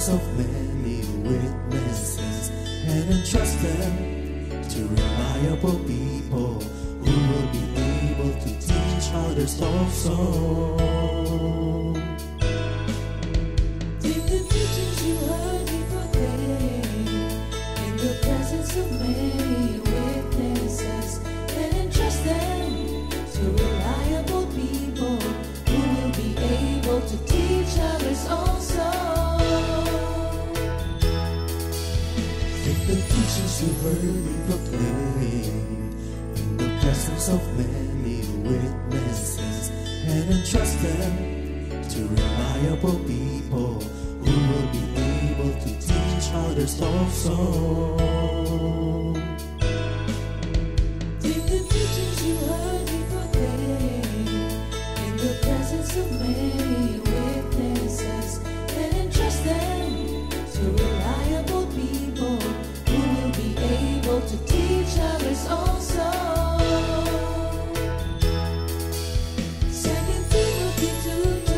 of many witnesses and entrust them to reliable people who will be able to teach others also. Take the teachings you heard me proclaim in the presence of many witnesses and entrust them to reliable people who will be able to teach others also. Take the teachings you heard me proclaim in the presence of many witnesses and entrust them to reliable people who will be able to teach others also. Take the teachings you heard me proclaim in the presence of many witnesses and entrust them to reliable people who will be able to teach others also. 2 Timothy 2:2.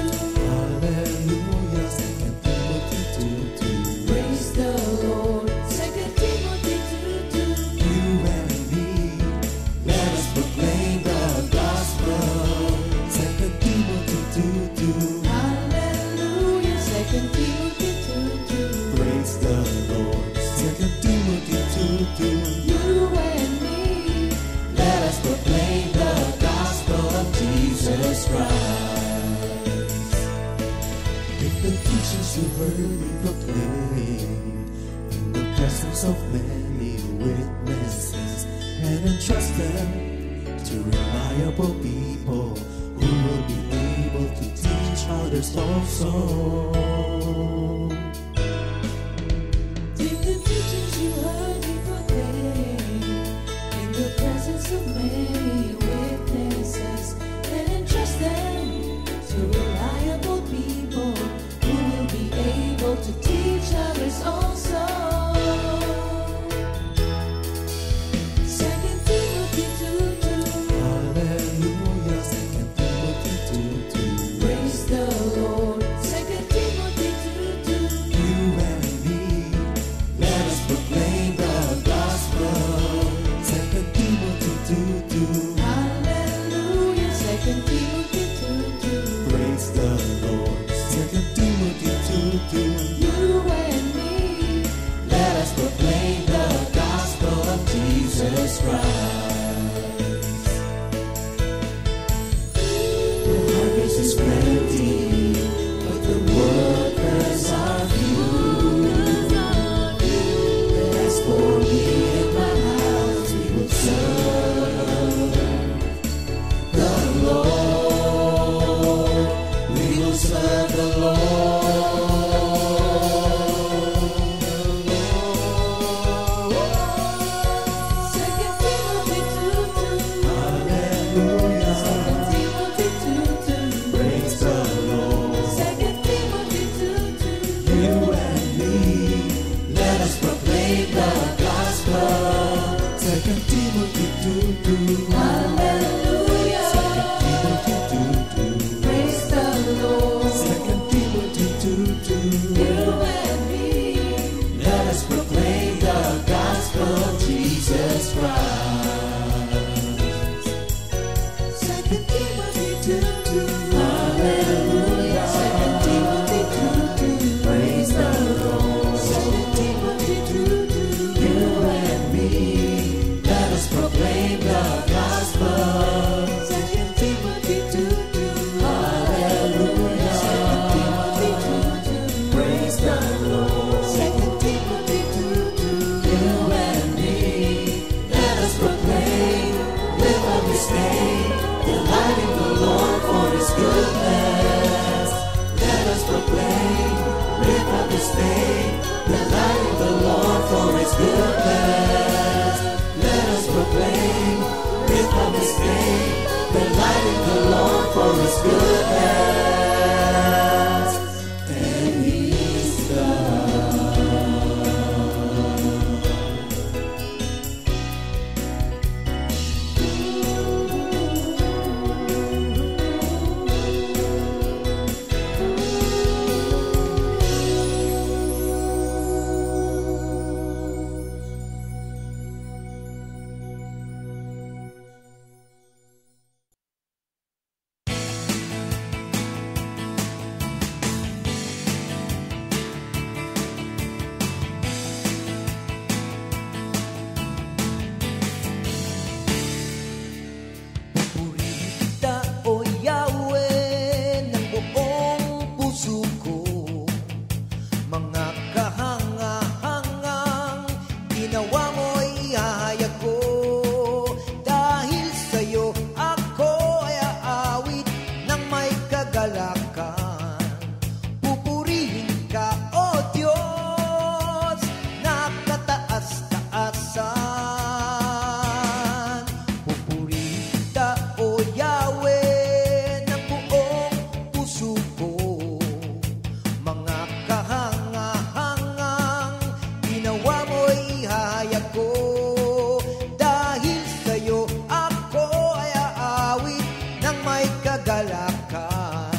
Hallelujah, 2 Timothy 2:2. Praise the Lord. 2 Timothy 2:2. You and me, let us proclaim the gospel. 2 Timothy 2:2. Hallelujah. 2 Timothy 2:2. Praise the Lord. 2 Timothy 2:2. You and me, Let us proclaim the gospel of Jesus Christ. Take the teachings you heard me proclaim in the presence of many witnesses and entrust them to reliable people who will be able to teach others also. take the teachings you heard me proclaim in the presence of many witnesses and entrust them to reliable people who will be able to teach others also. 2 Timothy 2:2. Hallelujah, 2 Timothy 2:2. Praise the Lord. 2 Timothy 2:2. You and me, let us proclaim the gospel. 2 Timothy 2:2. Hallelujah. 2 Timothy 2:2. Praise the Lord. 2 Timothy 2:2. You and me, Let us proclaim the gospel of Jesus Christ. The harvest is plenty, but the workers are few. As for me and my house, we will serve the Lord. We will serve the Lord. 2 Timothy 2:2. Hallelujah. 2 Timothy 2:2. Praise the Lord. 2 Timothy 2:2. You and me, let us proclaim the gospel. 2 Timothy 2:2. Hallelujah. 2 Timothy 2:2. Praise the Lord. 2 Timothy 2:2. You and me, Let us proclaim the gospel of Jesus Christ. 2 Timothy 2:2. Hallelujah. 2 Timothy 2:2. Praise the Lord. 2 Timothy 2:2. You and me, let us proclaim the gospel. 2 Timothy 2:2. Hallelujah. 2 Timothy 2:2. Praise the Lord. 2 Timothy 2:2. You and me, let us proclaim, live up His name, delighting the Lord for His goodness. Let us proclaim, live up His name, delighting the Lord for His goodness. Let us proclaim, live up His name, delighting the Lord for His goodness. And He's God. sa'yo ako ay aawit ng may kagalakan. Pupurihin ka, O Diyos, na kataas-taasan. Pupurihin ka, O Yahweh, ng buong puso ko. Mga kahanga-hangang ginawa mo'y ihahayag ko. Dahil sa'yo ako ay aawit ng may kagalakan.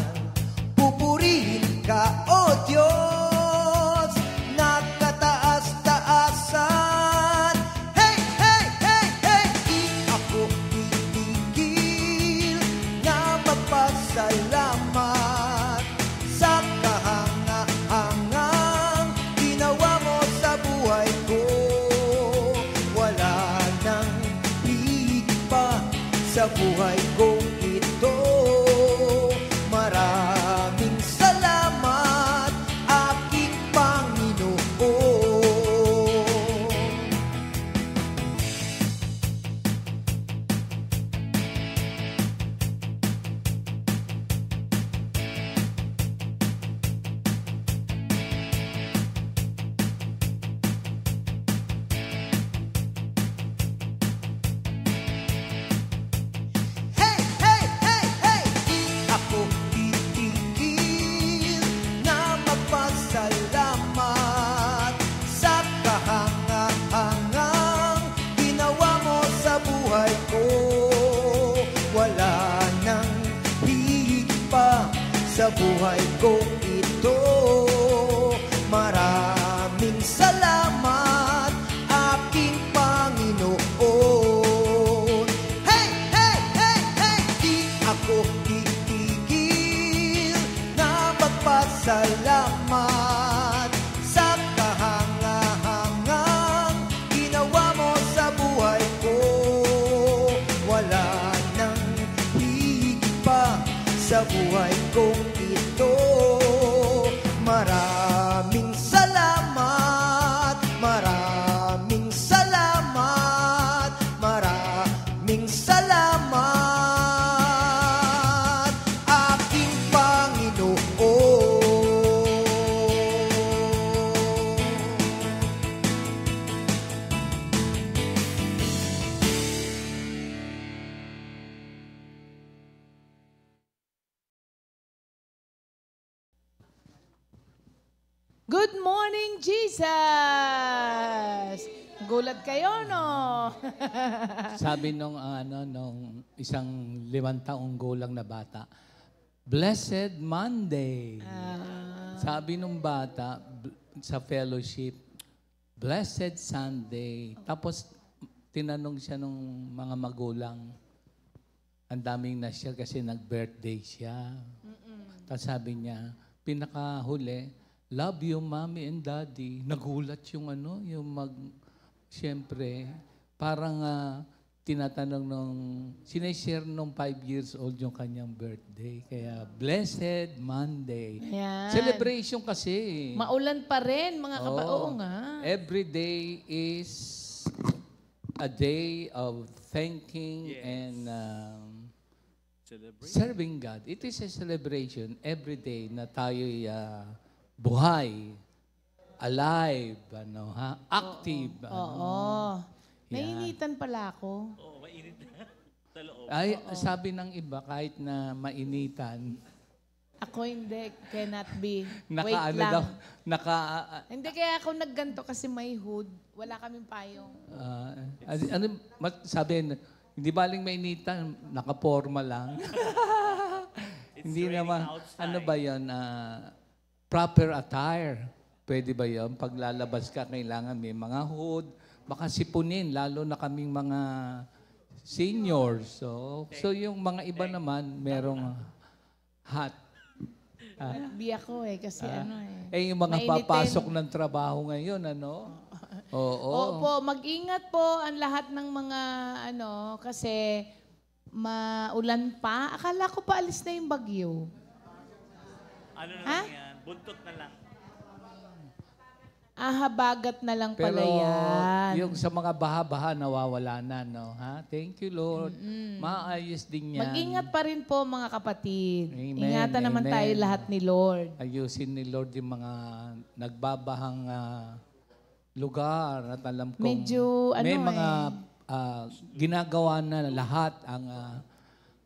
Pupurihin ka, O Diyos, na kataas-taasan. Hey, hey, hey, hey! Di ako titigil na magpasalamat sa kahanga-hangang ginawa mo sa buhay ko. Wala nang higit pa sa buhay kong ito. Maraming salamat, aking Panginoon. Hey, hey, hey, hey! Di ako titigil na magpasalamat sa kahanga-hangang ginawa mo sa buhay ko. Wala nang higit pa sa buhay kong ito. Maraming salamat, aking Panginoon. Hey, hey, hey, hey! Di ako titigil na magpasalamat sa kahanga-hangang ginawa mo sa buhay ko. Wala nang higit pa sa buhay kong ito. Maraming salamat, maraming salamat, maraming salamat, aking Panginoon. Good morning, Jesus! Gulat kayo, no? Sabi nung isang 5 taong gulang na bata, Blessed Monday. Sabi nung bata sa fellowship, Blessed Sunday. Tapos tinanong siya nung mga magulang, ang daming na siya kasi nag-birthday siya. Tapos sabi niya, pinakahuli, love you, mommy and daddy. Nagulat yung siyempre, parang tinatanong sinishare nung 5 years old yung kanyang birthday. Kaya, Blessed Monday. Ayan. Celebration kasi. Maulan pa rin, mga Oo nga. Every day is a day of thanking and serving God. It is a celebration every day na tayo'y buhay, alive, active. Oo. Nainitan pala ako. Ay, sabi ng iba, kahit na mainitan, Ako hindi, cannot be. naka Wait ano lang. daw, Hindi kaya ako nagganto kasi may hood. Wala kaming payong. sabi, hindi baling mainitan, nakaporma lang. Hindi naman, ano ba yun, proper attire. Pwede ba yun? Pag lalabas ka, kailangan may mga hood, baka sipunin, lalo na kaming mga seniors. So yung mga iba naman, merong hat. Bi ako kasi Yung mga mainitin. papasok ng trabaho ngayon, Oo. Opo, mag-ingat po ang lahat ng mga kasi maulan pa. Akala ko pa alis na yung bagyo. Ano na lang yan? Buntot na lang. Habagat na lang Pero pala yan. yung sa mga baha-baha, nawawala na, no? Ha? Thank you, Lord. Maayos din yan. Mag-ingat pa rin po mga kapatid. Amen, Ingatan naman amen. tayo lahat ni Lord. Ayusin ni Lord yung mga nagbabahang lugar at alam kong Medyo, may ano mga ginagawa na lahat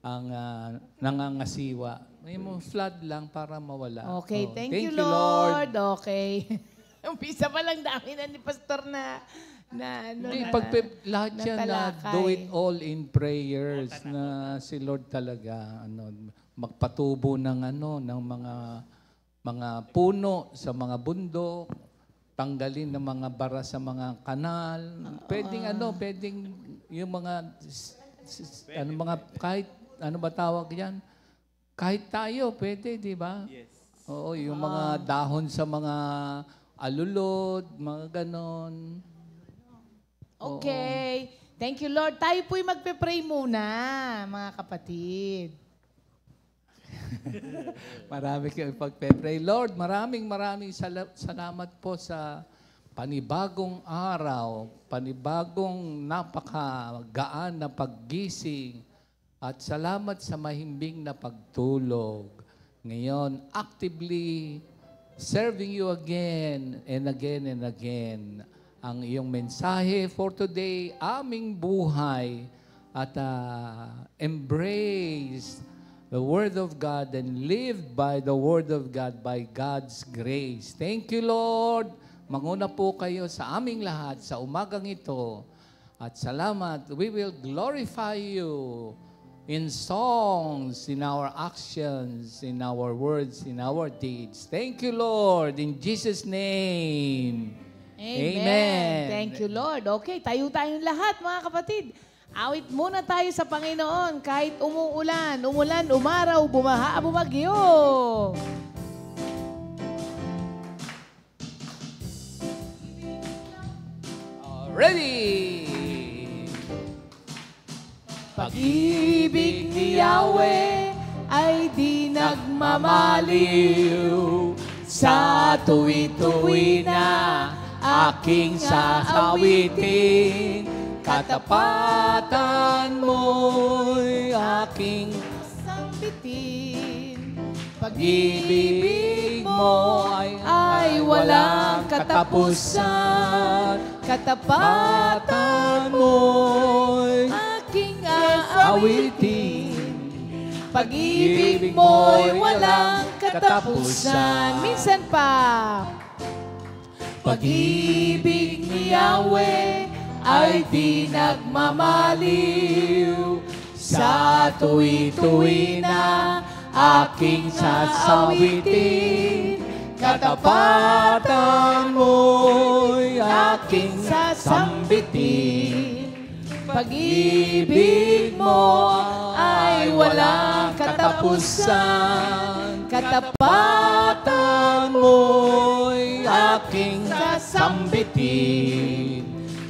ang nangangasiwa. May mga flood lang para mawala. Okay, Oh, thank you Lord. Okay. Umpisa pa lang dami na ni Pastor na ano Hindi, na. lahat yan na natalakay. do it all in prayers na si Lord talaga magpatubo ng ng mga puno sa mga bundok, tanggalin ng mga bara sa mga kanal. Pwedeng yung mga mga kahit ano ba tawag yan? Kahit tayo pwede, di ba? Yes. Oo, yung mga dahon sa mga alulod, mga ganon. Okay. Thank you Lord. Tayo po'y magpe-pray muna, mga kapatid. Marami kayong pagpe-pray. Lord, maraming salamat po sa panibagong araw, panibagong napakagaan na paggising, at salamat sa mahimbing na pagtulog. Ngayon, actively serving you again and again and again. Ang iyong mensahe for today, aming buhay, at embrace the Word of God and live by the Word of God by God's grace. Thank you, Lord. Manguna po kayo sa aming lahat sa umagang ito. At salamat, we will glorify you in songs, in our actions, in our words, in our deeds. Thank you, Lord, in Jesus' name. Amen. Thank you, Lord. Okay, tayo-tayong lahat, mga kapatid. Awit muna tayo sa Panginoon kahit umuulan, umaraw, bumaha, bumagyo. Ready! Pag-ibig ni Yahweh ay di nagmamaliw. Sa tuwi-tuwi na aking sasawitin. Katapatan mo'y aking sambitin. Pag-ibig mo ay walang katapusan. Katapatan mo'y aking aawitin. Pag-ibig mo'y walang katapusan. Minsan pa. Pag-ibig ni Yahweh ay di nagmamaliw. Sa tuwi-tuwi na aking sasawitin. Katapatan mo'y aking sasambitin. Pag-ibig mo ay walang katapusan. Katapatan mo'y aking sasambitin.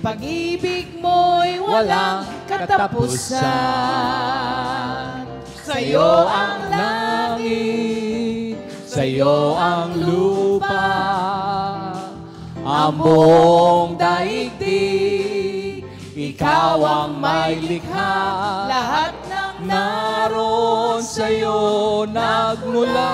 Pag-ibig mo'y walang katapusan. Sa'yo ang langit, sa'yo ang lupa, ang buong daigdig, ikaw ang may likha. Lahat ng naroon sa'yo nagmula.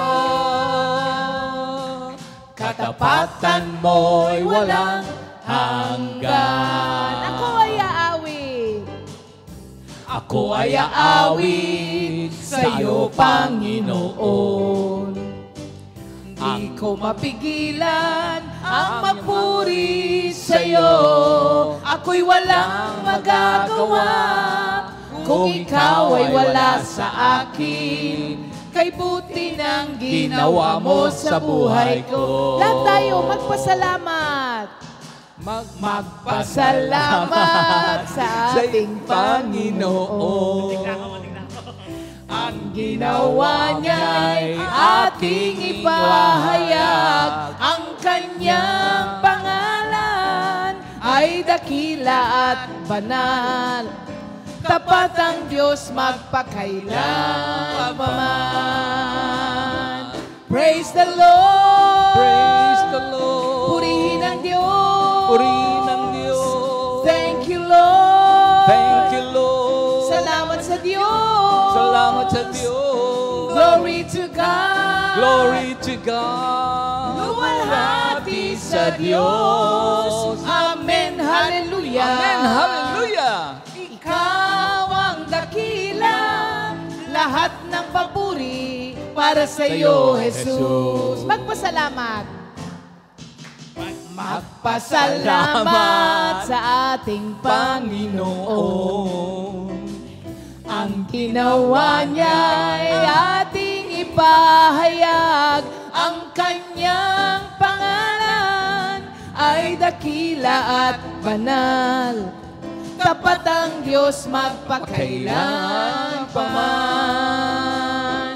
Katapatan mo'y walang hanggan. Ako ay aawit. Ako ay aawit sa'yo, Panginoon. Di ko mapigilan ang mapuri sa'yo. Ako'y walang magagawa kung ikaw ay wala sa akin. Kay buti ng ginawa mo sa buhay ko. Lahat tayo magpasalamat. Magpasalamat sa ating Panginoon. Ang ginawa niya'y ating ipahayag. Ang kanyang pangalan ay dakila at banal. Tapat ang Diyos magpakailanman. Praise the Lord! Praise the Lord! Purihin ang Diyos! Purihin ang Diyos. Thank you, Lord. Thank you, Lord. Salamat sa Diyos. Salamat sa Diyos. Glory to God. Glory to God. Luwalhati sa Diyos. Amen. Hallelujah. Amen. Hallelujah. Ikaw ang dakila, lahat ng papuri para sa iyo, Jesus. Magpasalamat. Magpasalamat sa ating Panginoon. Ang ginawa niya ay ating ipahayag. Ang kanyang pangalan ay dakila at banal. Tapat ang Diyos magpakailan paman.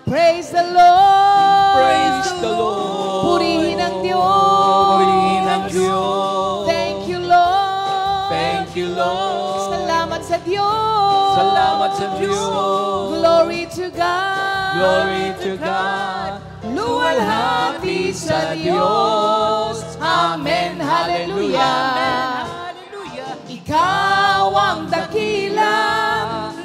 Praise the Lord! Praise the Lord. Purihin ang Diyos! Purihin ang Diyos. Thank you, Lord! Thank you, Lord. Salamat sa Diyos! Salamat sa Diyos. Glory to God! Glory to God. Luwalhati sa Diyos! Amen! Hallelujah! Ikaw ang dakila,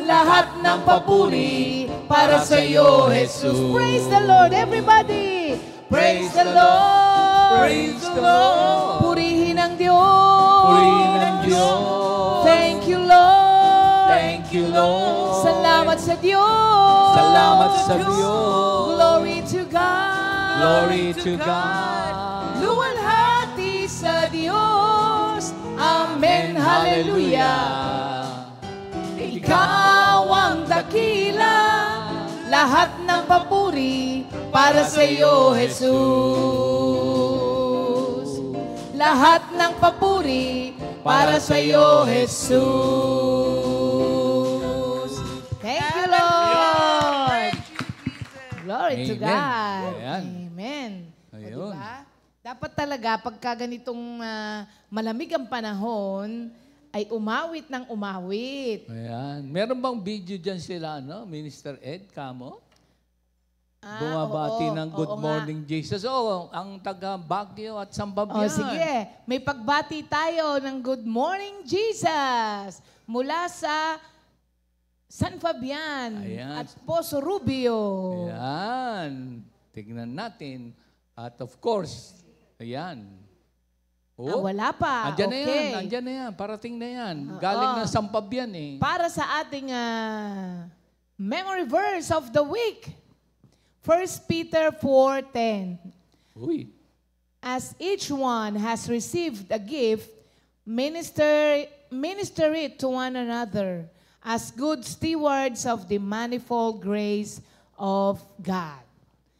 lahat ng papuri para sa iyo, Jesus. Praise the Lord, everybody! Praise the Lord! Praise the Lord. Purihin ang Diyos! Purihin ang Diyos. Thank you, Lord! Thank you, Lord. Salamat sa Diyos! Salamat sa Diyos. Glory to God! Glory to God. Luwalhati sa Diyos! Amen! Hallelujah! Ikaw ang dakila, lahat ng papuri para sa iyo, Jesus. Lahat ng papuri para sa iyo, Jesus. Thank you, Lord. Glory to Amen. God. Ayan. Amen. O, Ayun. diba? Dapat talaga, pagka ganitong malamig ang panahon, ay umawit ng umawit. Ayan. Meron bang video dyan sila, no? Minister Ed, kamo? Bumabati Oo, ng Good oo Morning Jesus. Oo, ang taga Baguio at nga. Sambabyan. Sige, may pagbati tayo ng Good Morning Jesus mula sa San Fabian Ayan. at Poso Rubio. Ayan. Tignan natin. At of course, ayan. Wala pa. Andyan na Okay. yan. Andyan na yan. Parating na yan. Galing na Sampabyan eh. Para sa ating memory verse of the week, 1 Peter 4:10. Uy. As each one has received a gift, minister it to one another as good stewards of the manifold grace of God.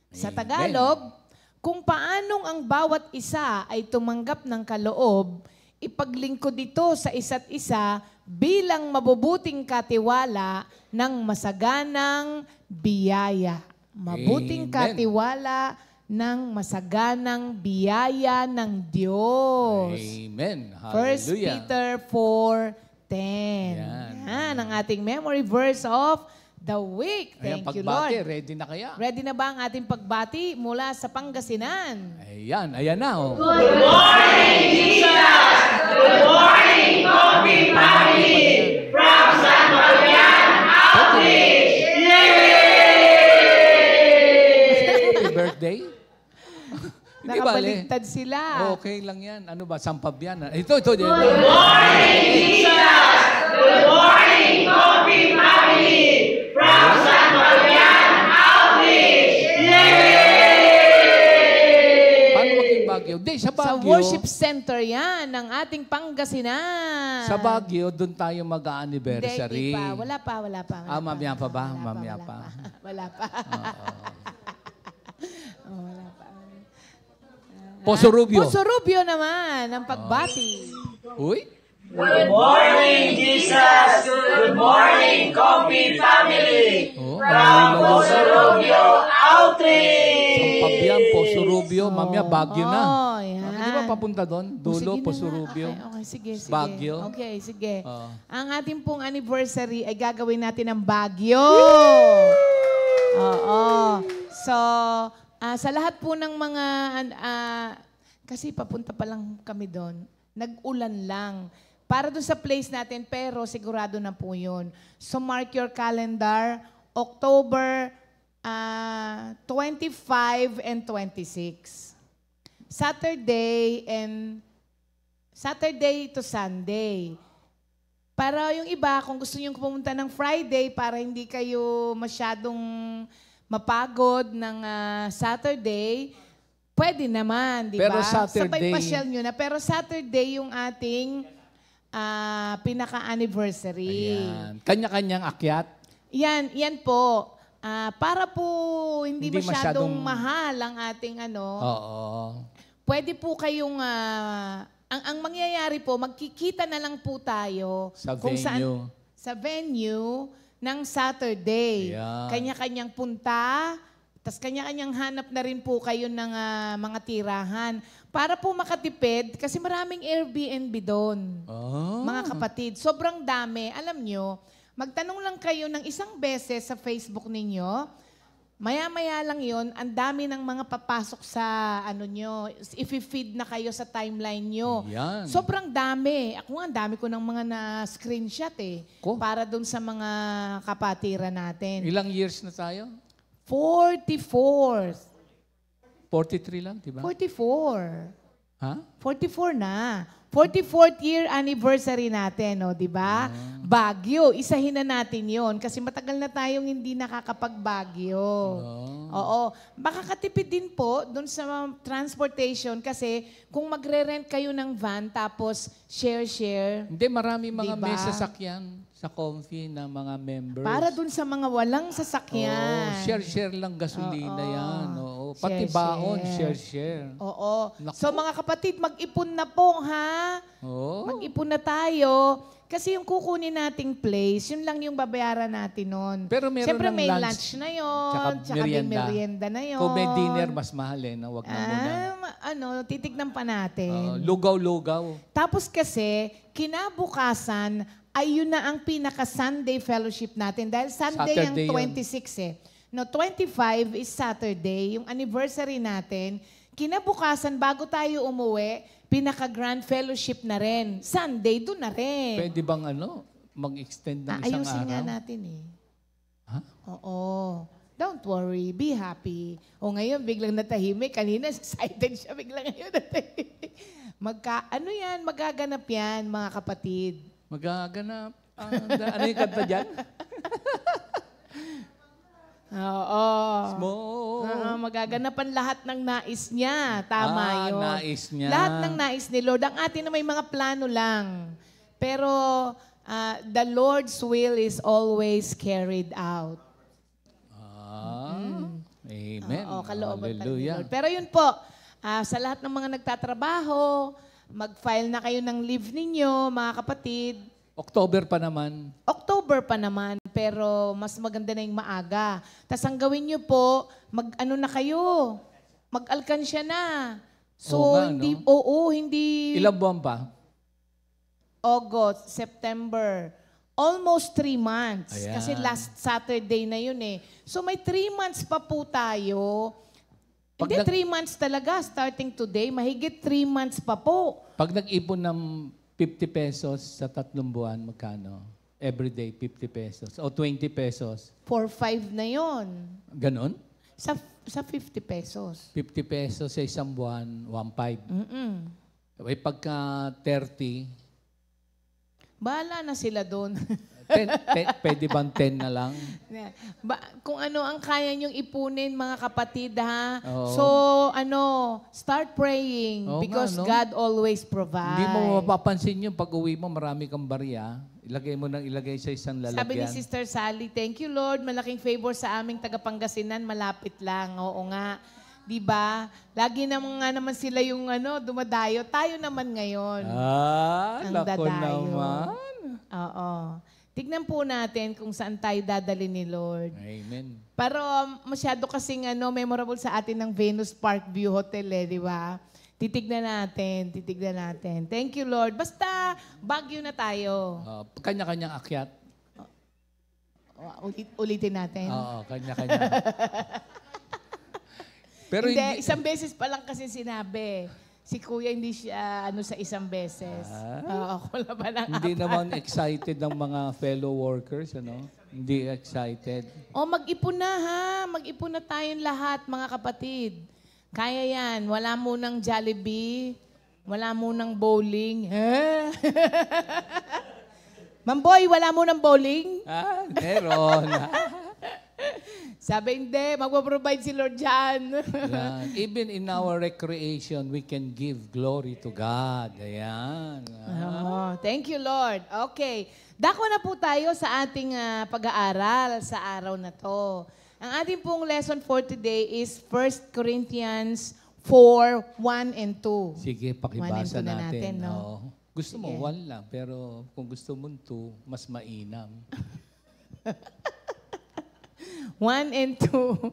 Sa Amen. Tagalog, kung paanong ang bawat isa ay tumanggap ng kaloob, ipaglingkod ito sa isa't isa bilang mabubuting katiwala ng masaganang biyaya. Mabuting Amen. katiwala ng masaganang biyaya ng Diyos. Amen. 1 Hallelujah. Peter 4:10. Yan. Yan ang ating memory verse of the week. Ayan, Thank you, pagbati. Lord. Ready na kaya? Ready na ba ang ating pagbati mula sa Pangasinan? Ayan. Ayan na. Oh. Happy birthday. Hindi ba, Ale? Nakabaligtad sila. Okay lang yan. Ano ba? Sampabyan. Ito. Good morning, Paano maging Baguio? Di, sa Sa Baguio. worship center yan ng ating Pangasinan. Sa Baguio, doon tayo Hindi, mag-anniversary. hindi pa. Wala pa. Mamaya pa ba? Wala Mamaya pa. Wala pa. Oh, wala pa. Poso Rubio. Poso Rubio naman ang pagbati. Uy. Good morning, Jesus! Good morning, Coffee Family! Oh, From Poso Rubio Outreach! Sampabyan, Poso Rubio. Mamaya, Baguio na. Oh, yan. Di ba papunta doon? Oh, Dulo, sige na Poso nga. Rubio. Okay, sige. Baguio. Okay, sige. Oo. Ang ating pong anniversary ay gagawin natin ng Baguio. Oo. So, sa lahat po ng mga, kasi papunta pa lang kami doon, Nag-ulan lang. Para dun sa place natin, pero sigurado na po yun. So mark your calendar, October 25 and 26. Saturday to Sunday. Para yung iba, kung gusto nyo pumunta ng Friday, para hindi kayo masyadong mapagod ng Saturday, pwede naman, di ba? Pero Saturday... Sabay pasyal nyo na. Pero Saturday yung ating pinaka-anniversary. Ayan. Kanya-kanyang akyat. Yan po. Para po hindi masyadong masyadong- mahal ang ating Oo. pwede po kayong, ang mangyayari po, magkikita na lang po tayo Sa kung venue. sa venue ng Saturday. Ayan. Kanya-kanyang punta, tas kanya-kanyang hanap na rin po kayo ng mga tirahan. Para po makatipid, kasi maraming Airbnb doon. Oh. Mga kapatid, sobrang dami. Alam nyo, magtanong lang kayo ng isang beses sa Facebook ninyo, maya-maya lang yon, ang dami ng mga papasok sa nyo, if-feed na kayo sa timeline nyo. Yan. Sobrang dami. Ako nga, ang dami ko ng mga na-screenshot Ko? para doon sa mga kapatiran natin. Ilang years na tayo? 44. 43 lang, di ba? 44. Ha? 44 na. 44th year anniversary natin, no, 'di ba? Baguio, isahin na natin 'yon kasi matagal na tayong hindi nakakapag-Baguio. Oo. Makakatipid din po doon sa transportation kasi kung magre-rent kayo ng van tapos share-share, Hindi, marami mga Diba? may sasakyan sa Comfy na mga members. para doon sa mga walang sasakyan. Share-share lang gasolina Oo. yan. Oo. Pati Share-share. baon, share-share. Oo. Naku. So mga kapatid, mag-ipon na po, ha? Oo. Mag-ipon na tayo. Kasi yung kukunin nating place, yun lang yung babayaran natin nun. Pero meron Siyempre ng may lunch, lunch na yun. tsaka may merienda. merienda na yun. Kung may dinner, mas mahal na. Wag na muna. Titignan pa natin. Lugaw-lugaw. Tapos kasi, kinabukasan, ay yun na ang pinaka-Sunday fellowship natin. Dahil Sunday Saturday ang yun. 26 No, 25 is Saturday, yung anniversary natin. Kinabukasan, bago tayo umuwi, pinaka-grand fellowship na rin. Sunday, doon na rin. Pwede bang mag-extend ng isang Ayusin araw? nga natin Ha? Oo. Don't worry, be happy. O ngayon, biglang natahimik. Kanina, excited siya, biglang ngayon natahimik. Magaganap yan, mga kapatid. Magaganap. Ano yung kanta dyan? Oo. Smoke. Magaganapan lahat ng nais niya. Tama yun. Nais niya. Lahat ng nais ni Lord. Ang atin na may mga plano lang. Pero the Lord's will is always carried out. Amen. Oo, kalooban pa rin ni Hallelujah. Lord. Pero yun po, sa lahat ng mga nagtatrabaho, mag-file na kayo ng leave ninyo, mga kapatid. October pa naman. October pa naman, pero mas maganda na yung maaga. Tapos ang gawin nyo po, mag-ano na kayo, mag-alkansya na. So, Oo nga, hindi, no? hindi Ilang buwan pa? August, September, almost 3 months. Ayan. Kasi last Saturday na yun eh. So may 3 months pa po tayo. Hindi, 3 months talaga, starting today. Mahigit 3 months pa po. Pag nag-ipon ng 50 pesos sa 3 buwan, magkano? Every day, 50 pesos. O 20 pesos. 4-5 na yon. Ganon? Sa 50 pesos. 50 pesos sa isang buwan, 1.5. Eh, pagka 30, Bahala na sila doon. 10, pwede bang 10 na lang? Kung ano ang kaya nyong ipunin, mga kapatid, ha? Oo. So, start praying Oo because nga, no? God always provides. Hindi mo mapapansin yun pag uwi mo, marami kang barya. Ilagay mo nang ilagay sa isang lalagyan. Sabi ni Sister Sally, thank you Lord, malaking favor sa aming taga-Pangasinan, malapit lang. Oo nga. 'Di ba? Lagi naman sila yung dumadayo. Tayo naman ngayon. Ang Ang lako dadayo. naman. Oo. Tignan po natin kung saan tayo dadali ni Lord. Amen. Pero masyado kasing memorable sa atin ng Venus Parkview Hotel, di ba? Titignan natin. Thank you, Lord. Basta, Baguio na tayo. Kanya-kanyang akyat. Ulitin natin. Oo, kanya-kanya. Pero Hindi, isang beses pa lang kasi sinabi. Si Kuya hindi siya sa isang beses. Ako na ba ng Hindi apat? naman excited ng mga fellow workers, ano? Hindi excited. Mag-ipon na ha. Mag-ipon na tayong lahat, mga kapatid. Kaya yan. Wala munang Jollibee. Wala munang bowling. Mamboy, wala munang bowling? Meron. Sabi, hindi. Magpaprovide si Lord dyan. Yan. Even in our recreation, we can give glory to God. Ayan. Thank you, Lord. Okay. Dako na po tayo sa ating pag-aaral sa araw na to. Ang ating pong lesson for today is 1 Corinthians 4, 1 and 2. Sige, pakibasa 1 and 2 na natin. natin, no? Oo. Gusto mo, Sige. 1 lang. Pero kung gusto mo 2, mas mainam. 1 and 2.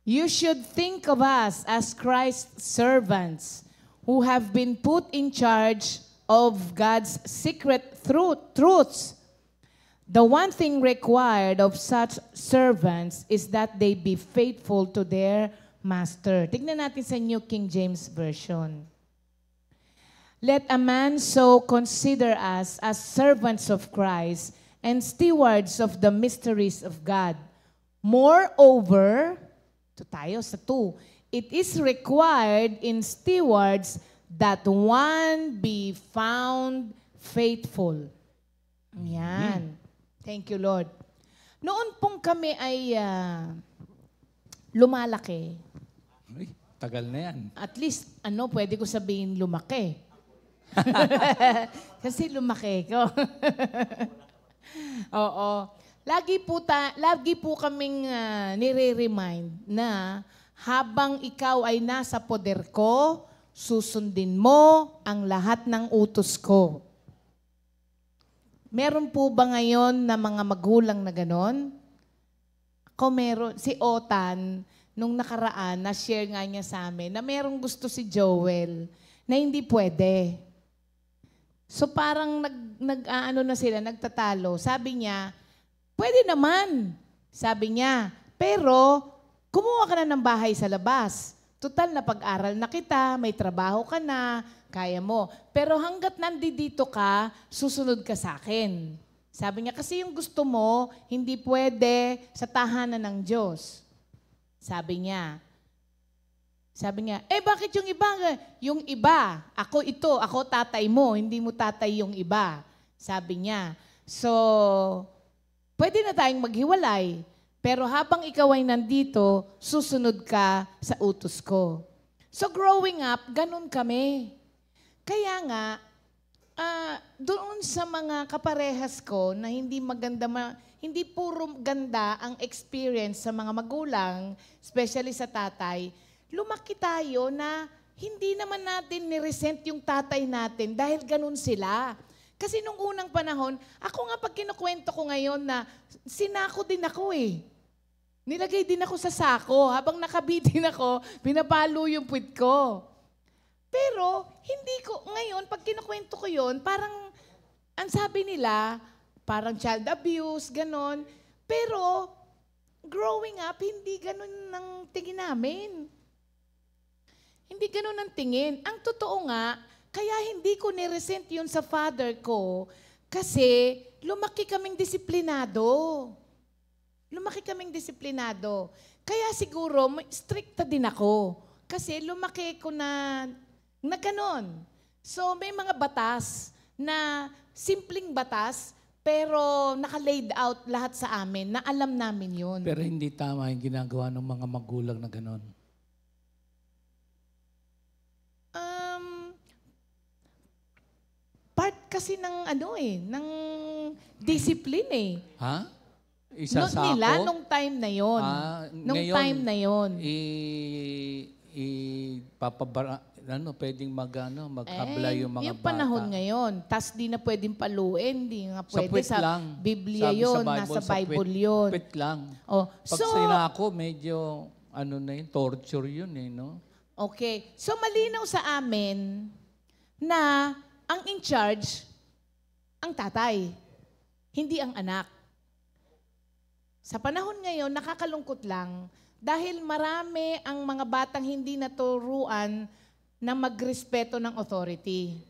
You should think of us as Christ's servants who have been put in charge of God's secret truths. The one thing required of such servants is that they be faithful to their master. Tignan natin sa New King James Version. Let a man so consider us as servants of Christ and stewards of the mysteries of God. Moreover, ito tayo sa 2, it is required in stewards that one be found faithful. Yan. Thank you, Lord. Noon pong kami ay lumalaki, Ay, tagal na yan. at least, pwede ko sabihin lumaki. Kasi lumaki ko. Oo. Lagi po kaming nire-remind na habang ikaw ay nasa poder ko, susundin mo ang lahat ng utos ko. Meron po ba ngayon na mga magulang na ganon? Ako meron. Si Otan, nung nakaraan, na-share nga niya sa amin na merong gusto si Joel na hindi pwede. So parang na sila, nagtatalo. Sabi niya, pwede naman. Sabi niya, pero kumuha ka na ng bahay sa labas. Total na pag-aral na kita, may trabaho ka na, kaya mo. Pero hanggat nandito ka, susunod ka sa akin. Sabi niya, kasi yung gusto mo, hindi pwede sa tahanan ng Diyos. Sabi niya, bakit yung iba? Yung iba, ako tatay mo, hindi mo tatay yung iba. Sabi niya, so, pwede na tayong maghiwalay, pero habang ikaw ay nandito, susunod ka sa utos ko. So growing up, ganun kami. Kaya nga, doon sa mga kaparehas ko na hindi maganda, hindi puro ganda ang experience sa mga magulang, especially sa tatay, lumaki tayo na hindi naman natin niresent yung tatay natin dahil ganun sila. Kasi nung unang panahon, ako nga pag kinukwento ko ngayon na sinako din ako eh. Nilagay din ako sa sako. Habang nakabitin ako, pinapalo yung puwit ko. Pero hindi ko, ngayon pag kinukwento ko yun, parang, ang sabi nila, parang child abuse, ganon. Pero, growing up, hindi ganon ang tingin namin. Hindi ganun ang tingin. Ang totoo nga, kaya hindi ko niresent yun sa father ko kasi lumaki kaming disiplinado. Kaya siguro, stricta din ako. Kasi lumaki ko na ganon. So may mga batas na simpleng batas pero naka-laid out lahat sa amin na alam namin yun. Pero hindi tama yung ginagawa ng mga magulang na ganon. Part kasi ng ng discipline eh. Ha? Isa Noon sa nila, ako? nung time na yon. Pwedeng maghabla yung mga yung panahon bata. ngayon. Tas di na pwedeng paluin, di nga Sa pwede puwet sa lang. Biblia Sabi yon, sa nasa sa Bible yon. Puwet lang. Oh, Pag so, sinako, medyo, torture yun no? okay. So malinaw sa amin na ang in charge, ang tatay, hindi ang anak. Sa panahon ngayon, nakakalungkot lang, Dahil marami ang mga batang hindi naturuan na magrespeto ng authority.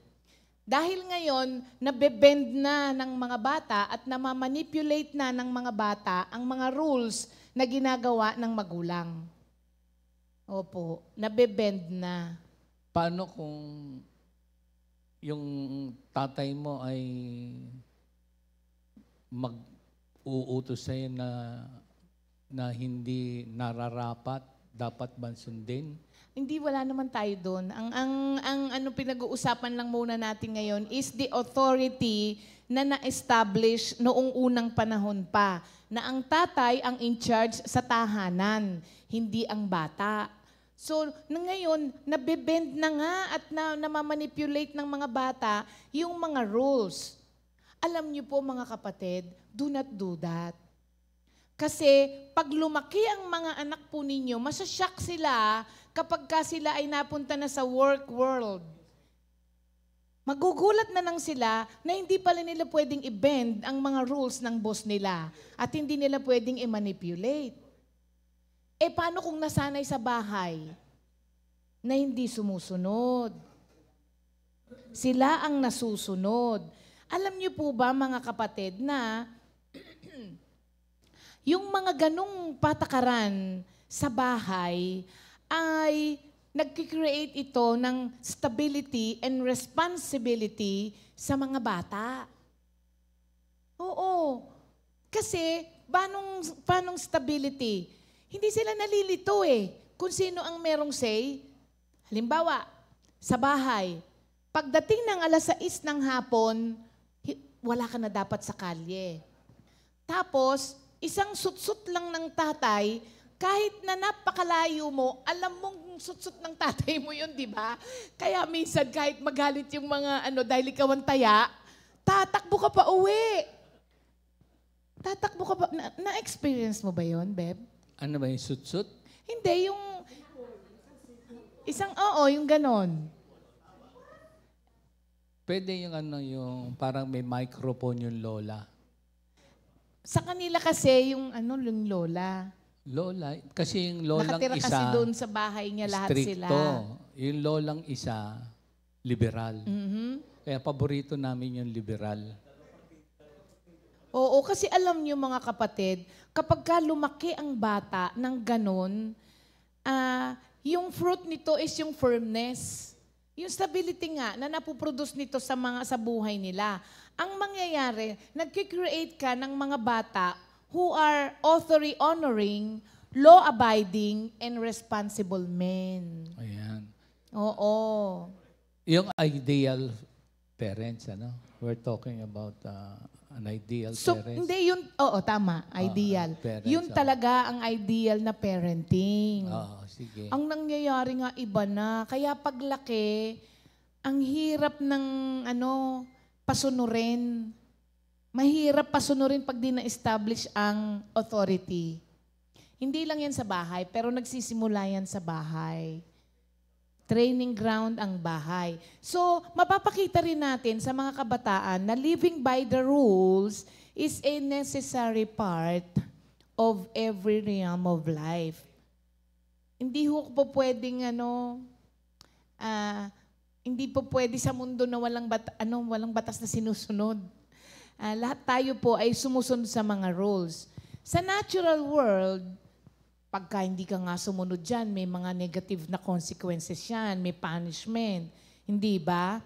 Dahil ngayon, nabebend na ng mga bata at namamanipulate na ng mga bata ang mga rules na ginagawa ng magulang. Opo, nabebend na. Paano kung yung tatay mo ay mag-uutos sa'yo na hindi nararapat, dapat ba sundin? Hindi, wala naman tayo doon. Ang ano pinag-uusapan lang muna natin ngayon is the authority na na-establish noong unang panahon pa, na ang tatay ang in charge sa tahanan, hindi ang bata. So, ngayon, nabebend na nga at namamanipulate ng mga bata yung mga rules. Alam niyo po mga kapatid, do not do that. Kasi pag lumaki ang mga anak po ninyo, masashock sila kapag sila ay napunta na sa work world. Magugulat na lang sila na hindi pala nila pwedeng i-bend ang mga rules ng boss nila at hindi nila pwedeng i-manipulate. Paano kung nasanay sa bahay na hindi sumusunod? Sila ang nasusunod. Alam niyo po ba mga kapatid na yung mga ganong patakaran sa bahay ay nag-create ito ng stability and responsibility sa mga bata. Oo. Kasi, paanong stability? Hindi sila nalilito kung sino ang merong say. Halimbawa, sa bahay, pagdating ng 6:00 ng hapon, wala ka na dapat sa kalye. Tapos, isang sutsut lang ng tatay, kahit na napakalayo mo, alam mong sutsut ng tatay mo yun, di ba? Kaya minsan kahit magalit yung mga dahil ikaw ang taya, tatakbo ka pa uwi. Tatakbo ka pa. Na-experience mo ba yun, Beb? Ano ba yung sutsut? Hindi, yung yung ganon. Pwede yung yung parang may microphone yung lola. Sa kanila kasi, yung lola. Lola, kasi yung lolang Nakatira isa, kasi doon sa bahay niya lahat stricto. sila. Yung lolang isa, liberal. Mhm. Kaya paborito namin yung liberal. Oo, kasi alam niyo mga kapatid, kapag lumaki ang bata ng ganon, yung fruit nito is yung firmness. Yung stability nga na napuproduce nito sa buhay nila. Ang mangyayari, nagki-create ka ng mga bata who are authority-honoring, law-abiding, and responsible men. Ayan. Oo. Yung ideal parents, We're talking about an ideal So, parents. hindi yun, tama, ideal. parents, Yun talaga ang ideal na parenting. Oo, sige. Ang nangyayari nga iba na, kaya paglaki, ang hirap ng pasunurin. Mahirap pasunurin pag di na-establish ang authority. Hindi lang yan sa bahay, pero nagsisimula yan sa bahay. Training ground ang bahay. So, mapapakita rin natin sa mga kabataan na living by the rules is a necessary part of every realm of life. Hindi po pwedeng hindi po pwede sa mundo na walang batas na sinusunod. Lahat tayo po ay sumusunod sa mga rules. Sa natural world, pagka hindi ka nga sumunod dyan, may mga negative na consequences yan, may punishment. Hindi ba?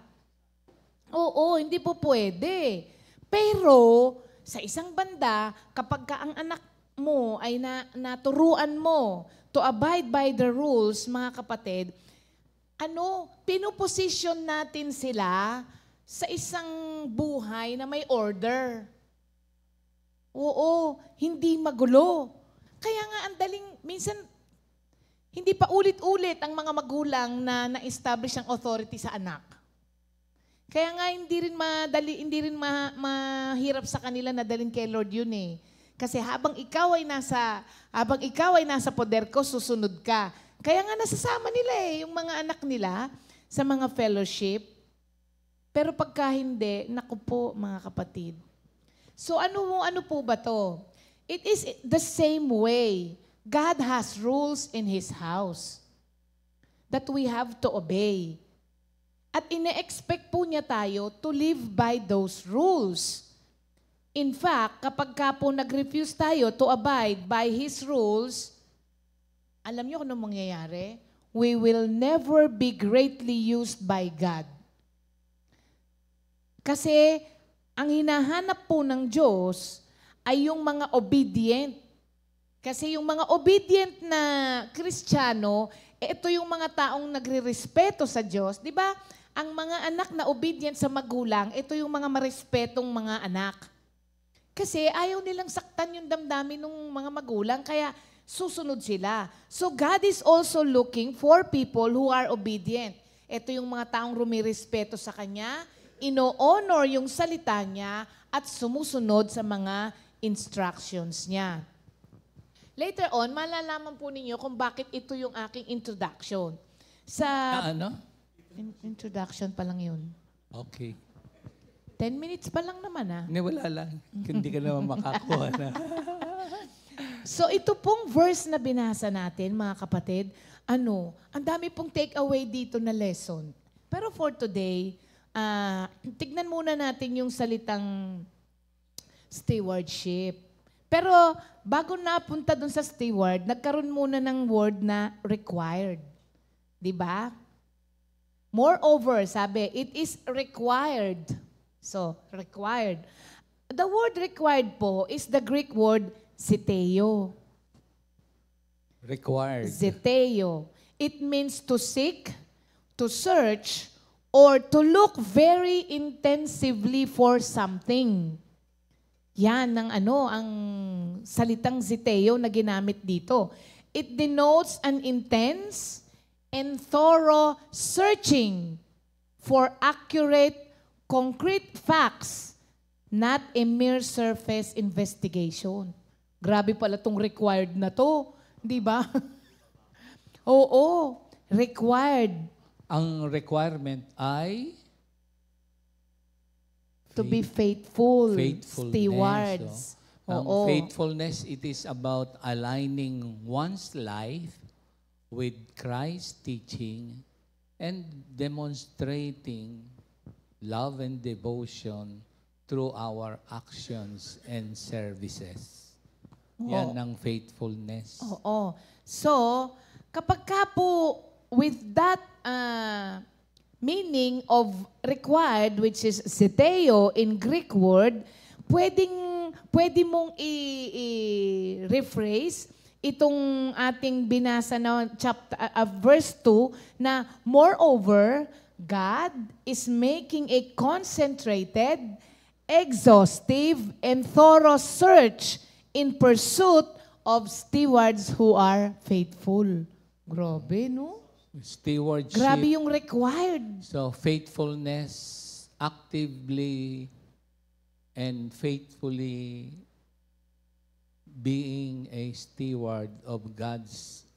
Oo, hindi po pwede. Pero, sa isang banda, kapag ka ang anak mo ay naturuan mo to abide by the rules, mga kapatid, pinuposition natin sila sa isang buhay na may order. Oo, hindi magulo. Kaya nga ang daling, minsan, hindi pa ulit-ulit ang mga magulang na na-establish ang authority sa anak. Kaya nga hindi rin mahirap sa kanila na dalhin kay Lord yun Kasi habang ikaw ay nasa poder ko, susunod ka. Kaya nga nasasama nila yung mga anak nila sa mga fellowship. Pero pagka hindi, naku po mga kapatid. So ano po ba to? It is the same way God has rules in His house that we have to obey. At ine-expect po niya tayo to live by those rules. In fact, kapag ka po nag-refuse tayo to abide by His rules, alam niyo kung anong mangyayari? We will never be greatly used by God. Kasi ang hinahanap po ng Diyos ay yung mga obedient. Kasi yung mga obedient na Kristiyano, ito yung mga taong nagre-respeto sa Diyos. Di ba? Ang mga anak na obedient sa magulang, ito yung mga marespetong mga anak. Kasi ayaw nilang saktan yung damdamin ng mga magulang, kaya susunod sila. So God is also looking for people who are obedient. Ito yung mga taong rumirespeto sa Kanya, ino-honor yung salita Niya, at sumusunod sa mga instructions Niya. Later on, malalaman po ninyo kung bakit ito yung aking introduction. Sa Ano? introduction pa lang yun. Okay. 10 minutes pa lang naman Hindi, wala lang. Hindi ka naman makakuha na. So ito pong verse na binasa natin, mga kapatid, ang dami pong take away dito na lesson. Pero for today, tignan muna natin yung salitang stewardship. Pero bago napunta dun sa steward, nagkaroon muna ng word na required. Di ba? Moreover, sabi, it is required. So, required. The word required po is the Greek word zeteo. Required. Zeteo. It means to seek, to search, or to look very intensively for something. Yan ang salitang zeteo na ginamit dito. It denotes an intense and thorough searching for accurate, concrete facts, not a mere surface investigation. Grabe pala tong required na to, di ba? Oo, required. Ang requirement ay To be faithful, faithfulness. stewards. Ang Oo. faithfulness, it is about aligning one's life with Christ's teaching and demonstrating love and devotion through our actions and services. Yan ang faithfulness. Oo. So, kapag ka po with that meaning of required, which is zeteo in Greek word, pwede mong i-rephrase itong ating binasa na verse 2 na moreover, God is making a concentrated, exhaustive, and thorough search in pursuit of stewards who are faithful. Grabe, no? Stewardship. Grabe yung required. So, faithfulness, actively and faithfully being a steward of God's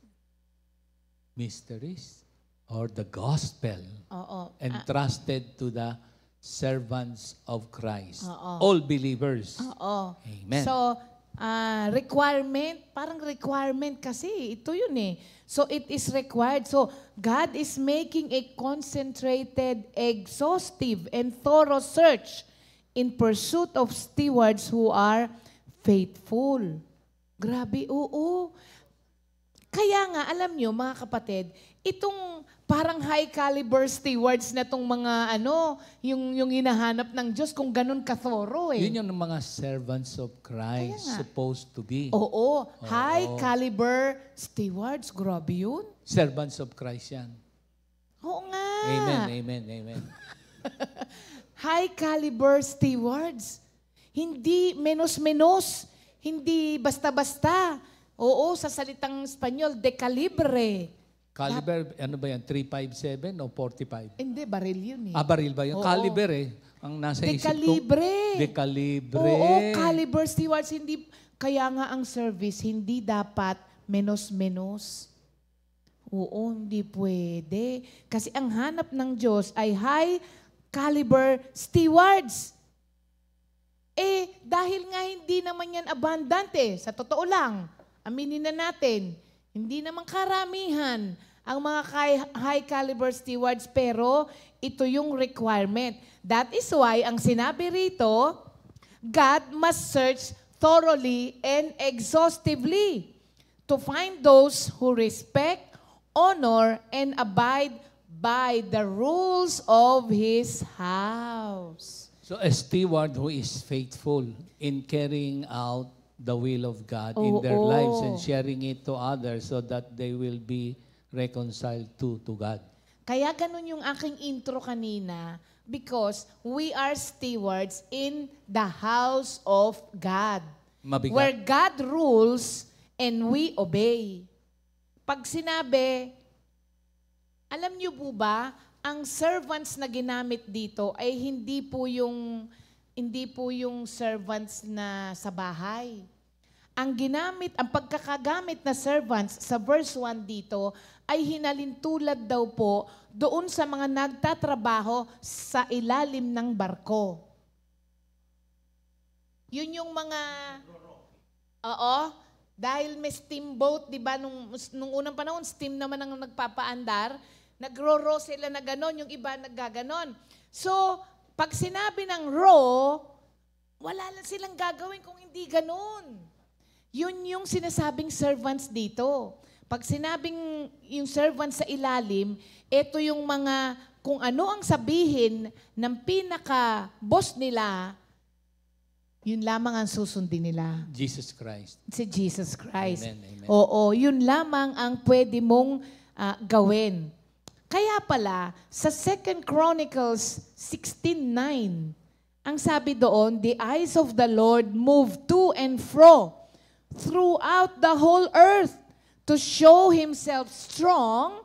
mysteries or the gospel Oo. entrusted to the servants of Christ. Oo. All believers. Oo. Amen. So, requirement, parang requirement kasi, ito yun eh. So, it is required. So, God is making a concentrated, exhaustive, and thorough search in pursuit of stewards who are faithful. Grabe, oo. Kaya nga, alam nyo, mga kapatid, itong parang high caliber stewards na tong mga yung hinahanap ng Diyos kung ganun ka-thorough eh. Yun yung mga servants of Christ Kaya nga. supposed to be. Oo, high caliber stewards, grabe yun. Servants of Christ yan. Oo nga. Amen, amen, amen. High caliber stewards. Hindi menos-menos, hindi basta-basta. Oo, sa salitang Espanyol, de calibre. Caliber, ano ba yan? 357 o 45? Hindi, baril yun eh. Baril ba yun? Oo. Caliber eh. Ang nasa De isip ko. calibre. De calibre. Oo, caliber stewards. Hindi, kaya nga ang service, hindi dapat menos-menos. Oo, hindi pwede. Kasi ang hanap ng Diyos ay high caliber stewards. Dahil nga hindi naman yan abundant eh. Sa totoo lang. aminin na natin, hindi naman karamihan ang mga high caliber stewards, pero ito yung requirement. That is why, ang sinabi rito, God must search thoroughly and exhaustively to find those who respect, honor, and abide by the rules of His house. So a steward who is faithful in carrying out the will of God in their lives and sharing it to others so that they will be reconciled to God. Kaya ganun yung aking intro kanina, because we are stewards in the house of God. Mabigat. Where God rules and we obey. Pag sinabi, alam niyo po ba, ang servants na ginamit dito ay hindi po yung servants na sa bahay. Ang pagkakagamit na servants sa verse 1 dito ay hinalintulad daw po doon sa mga nagtatrabaho sa ilalim ng barko. Yun yung mga, dahil may steamboat, di ba, nung unang panahon, steam naman ang nagpapaandar, nagro-row sila na ganon, yung iba naggaganon. So, pag sinabi ng row, wala lang silang gagawin kung hindi ganon. Yun yung sinasabing servants dito. Pag sinabing yung servants sa ilalim, ito yung mga, kung ano ang sabihin ng pinaka-boss nila, yun lamang ang susundin nila. Jesus Christ. Si Jesus Christ. Amen, amen. Oo, yun lamang ang pwede mong gawin. Kaya pala, sa 2 Chronicles 16:9, ang sabi doon, the eyes of the Lord move to and fro throughout the whole earth to show Himself strong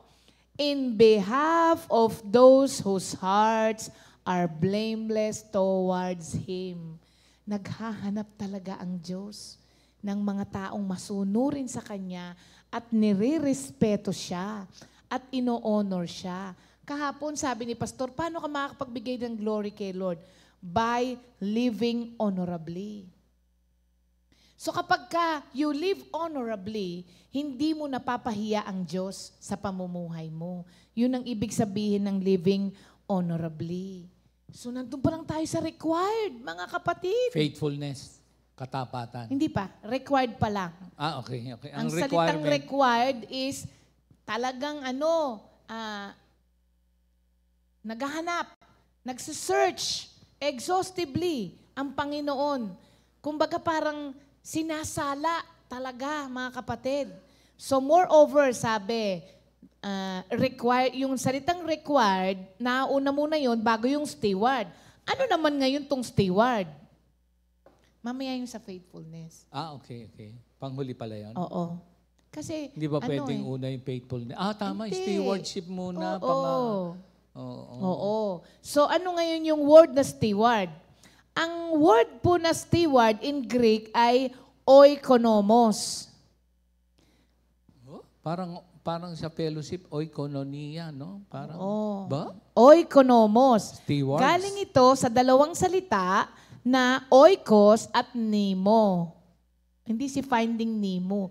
in behalf of those whose hearts are blameless towards Him. Naghahanap talaga ang Diyos ng mga taong masunurin sa Kanya at nire-respeto siya at ino-honor siya. Kahapon sabi ni Pastor, paano ka makakapagbigay ng glory kay Lord? By living honorably. So kapag you live honorably, hindi mo napapahiya ang Diyos sa pamumuhay mo. Yun ang ibig sabihin ng living honorably. So nandun pa lang tayo sa required, mga kapatid. Faithfulness, katapatan. Hindi pa, required pa lang. Okay. Ang salitang required is talagang naghahanap, nagsisearch exhaustively ang Panginoon. Kumbaga parang sinasala talaga, mga kapatid. So moreover, sabi, yung salitang required, nauna muna yon bago yung steward. Ano naman ngayon tong steward? Mamaya yung sa faithfulness. Okay. Panghuli pala yon. Oo. Kasi, Hindi ba pwedeng una yung faithfulness? Tama, Hindi. stewardship muna. Oo. So ano ngayon yung word na steward? Ang word po na steward in Greek ay oikonomos. Parang sa fellowship, oikononia, no? Parang, ba? Oikonomos. Stewards. Galing ito sa dalawang salita na oikos at nemo. Hindi si Finding Nemo.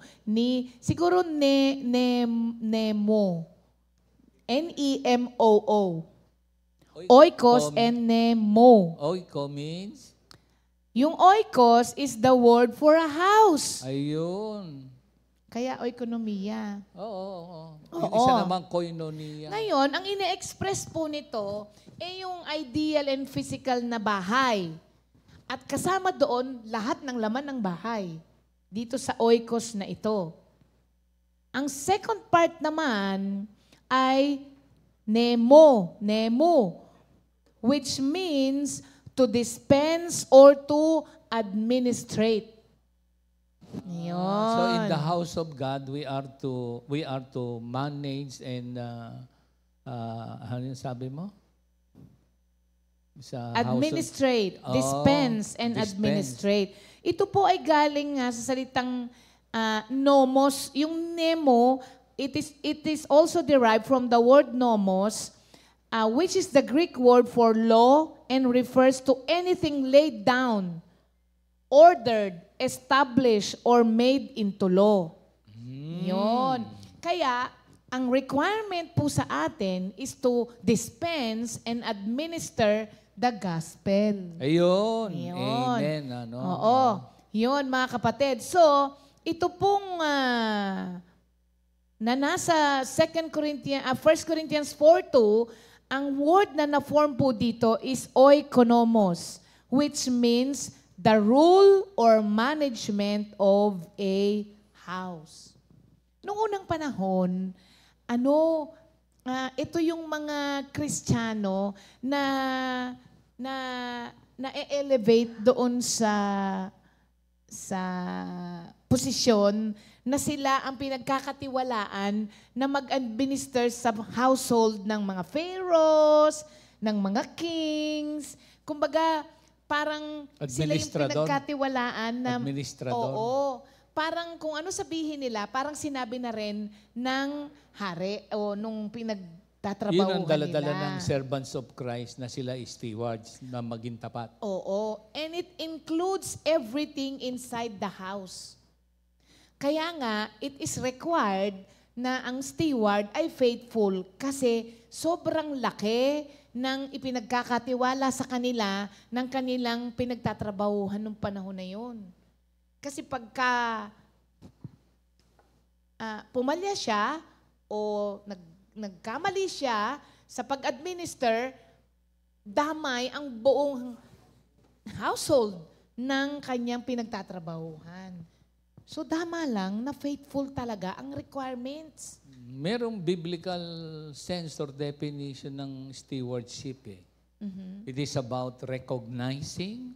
Siguro Nemo. N-E-M-O-O. Oikos and Nemo. Oiko means? Yung oikos is the word for a house. Ayun. Kaya oikonomiya. Oo. Oo. Yung isa naman koinonia. Ngayon, ang ine-express po nito ay yung ideal and physical na bahay. At kasama doon lahat ng laman ng bahay. Dito sa oikos na ito. Ang second part naman ay nemo, which means to dispense or to administrate. Yun. So in the house of God, we are to manage and ano yung sabi mo? Sa administrate, dispense and administrate. Ito po ay galing nga sa salitang nomos. Yung nemo, it is also derived from the word nomos, which is the Greek word for law and refers to anything laid down ordered, established, or made into law. Yun. Kaya, ang requirement po sa atin is to dispense and administer the gospel. Ayun. Yun. Amen. Ano? Oo. Yun, mga kapatid. So, ito pong na nasa 1 Corinthians 4:2, ang word na na-form po dito is oikonomos, which means the rule or management of a house. Noong unang panahon, ito yung mga Kristiyano na elevate doon sa posisyon na sila ang pinagkakatiwalaan na mag-administer sa household ng mga pharaohs, ng mga kings. Kumbaga, parang sila yung pinagkatiwalaan na... Administrador. Oo. Parang kung ano sabihin nila, parang sinabi na rin ng hari o nung pinagtatrabahuhan nila. Yun ang dala-dala ng servants of Christ na sila stewards na maging tapat. Oo. And it includes everything inside the house. Kaya nga, it is required na ang steward ay faithful kasi sobrang laki ng ipinagkakatiwala sa kanila ng kanilang pinagtatrabahuhan nung panahon na yun. Kasi pagka pumalya siya o nagkamali siya sa pag-administer, damay ang buong household ng kanyang pinagtatrabahuhan. So dama lang na faithful talaga ang requirements. Merong biblical sense or definition ng stewardship eh. It is about recognizing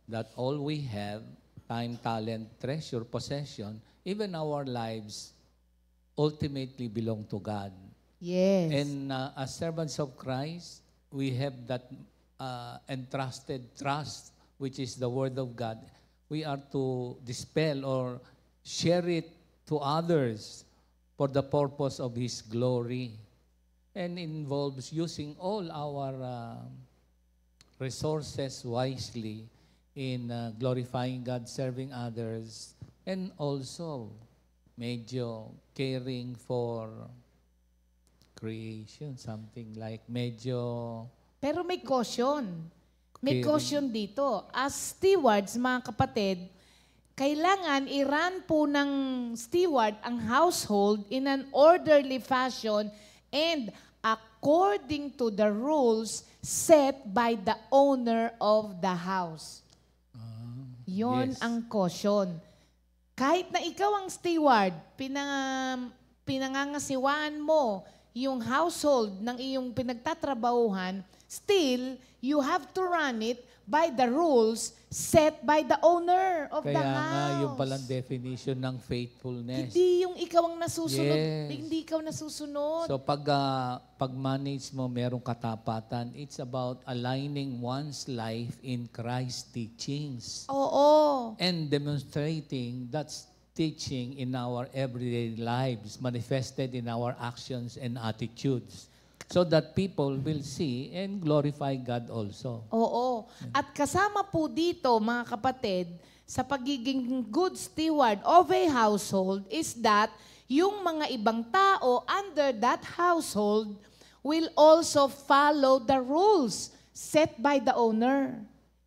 that all we have, time, talent, treasure, possession, even our lives, ultimately belong to God. Yes. And as servants of Christ, we have that entrusted trust, which is the Word of God. We are to dispel or share it to others for the purpose of His glory. And involves using all our resources wisely in glorifying God, serving others, and also medyo caring for creation, something like medyo... Pero may caution. May Caring. caution dito. As stewards, mga kapatid, kailangan i-run po ng steward ang household in an orderly fashion and according to the rules set by the owner of the house. Yon yes. ang caution. Kahit na ikaw ang steward, pinangangasiwaan mo yung household ng iyong pinagtatrabahuhan, still, you have to run it by the rules set by the owner of the Kaya house. nga, yung palang definition ng faithfulness. Hindi yung ikaw ang nasusunod. Yes. Hindi ikaw nasusunod. So pag-manage mo, merong katapatan, it's about aligning one's life in Christ's teachings. Oo. And demonstrating that teaching in our everyday lives, manifested in our actions and attitudes. So that people will see and glorify God also. Oo. At kasama po dito, mga kapatid, sa pagiging good steward of a household is that yung mga ibang tao under that household will also follow the rules set by the owner.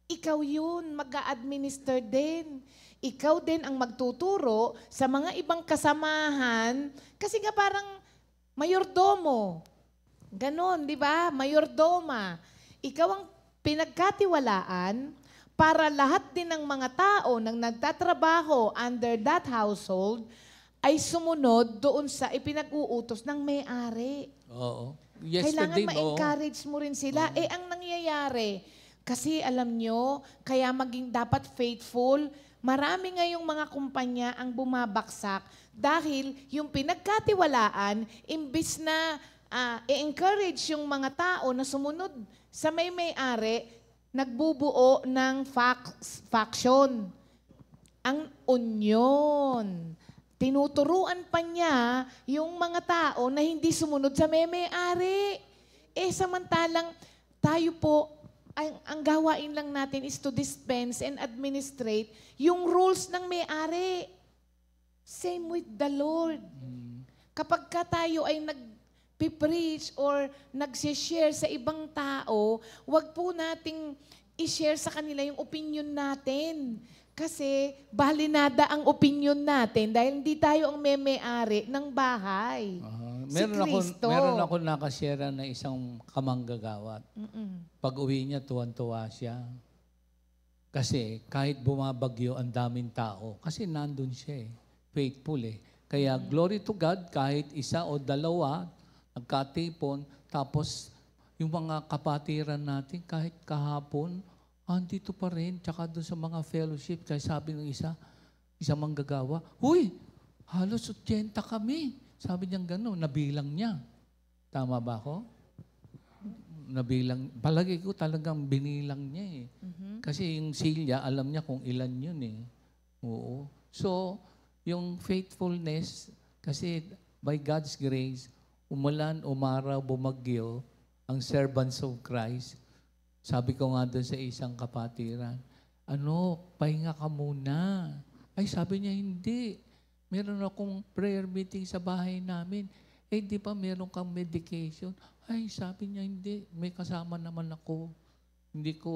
Ikaw yun, mag-a-administer din. Ikaw din ang magtuturo sa mga ibang kasamahan kasi nga parang mayordomo. Ganon, di ba? Mayordoma. Ikaw ang pinagkatiwalaan para lahat din ng mga tao nang nagtatrabaho under that household ay sumunod doon sa ipinag-uutos ng may-ari. Oo. Kailangan Yesterday, ma-encourage mo rin sila. Ang nangyayari, kasi alam nyo, kaya maging dapat faithful, marami ngayong mga kumpanya ang bumabaksak dahil yung pinagkatiwalaan, imbis na i-encourage yung mga tao na sumunod sa may-ari, nagbubuo ng faction. Ang union. Tinuturuan pa niya yung mga tao na hindi sumunod sa may-ari. Samantalang tayo po ang gawain lang natin is to dispense and administrate yung rules ng may-ari. Same with the Lord. Kapag ka tayo ay nag-preach or nag-share sa ibang tao, wag po nating i-share sa kanila yung opinion natin. Kasi balinada ang opinion natin dahil hindi tayo ang may-ari ng bahay. Meron ako nakashare na isang kamanggagawat. Pag uwi niya, tuwan-tuwa siya. Kasi kahit bumabagyo ang daming tao, kasi nandun siya faithful Kaya glory to God, kahit isa o dalawa, nagkatipon, tapos yung mga kapatiran natin, kahit kahapon, andito pa rin, tsaka doon sa mga fellowship. Kaya sabi ng isang manggagawa, "Huy, halos 80 kami." Sabi niya gano'n, nabilang niya. Tama ba ako? Nabilang. Palagi ko talagang binilang niya Kasi yung silya, alam niya kung ilan yun Oo. So, yung faithfulness, kasi by God's grace, umulan, umaraw, bumagyo, ang servants of Christ, sabi ko nga doon sa isang kapatiran, pahinga ka muna. Ay, sabi niya, hindi. Meron akong prayer meeting sa bahay namin. Di ba meron kang medication? Ay, sabi niya, hindi. May kasama naman ako. Hindi ko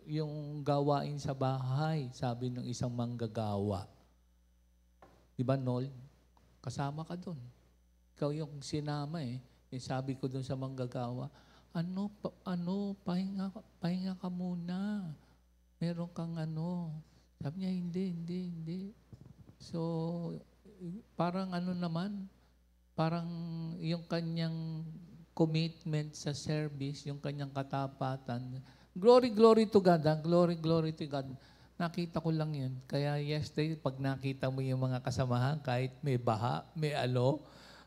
yung gawain sa bahay, sabi ng isang manggagawa. Di ba, Noel? Kasama ka doon. Ikaw yung sinama sabi ko doon sa manggagawa, pahinga ka muna. Meron kang Sabi niya, hindi. So, parang parang yung kanyang commitment sa service, yung kanyang katapatan. Glory to God, glory to God. Nakita ko lang yan. Kaya yesterday, pag nakita mo yung mga kasamahan, kahit may baha, may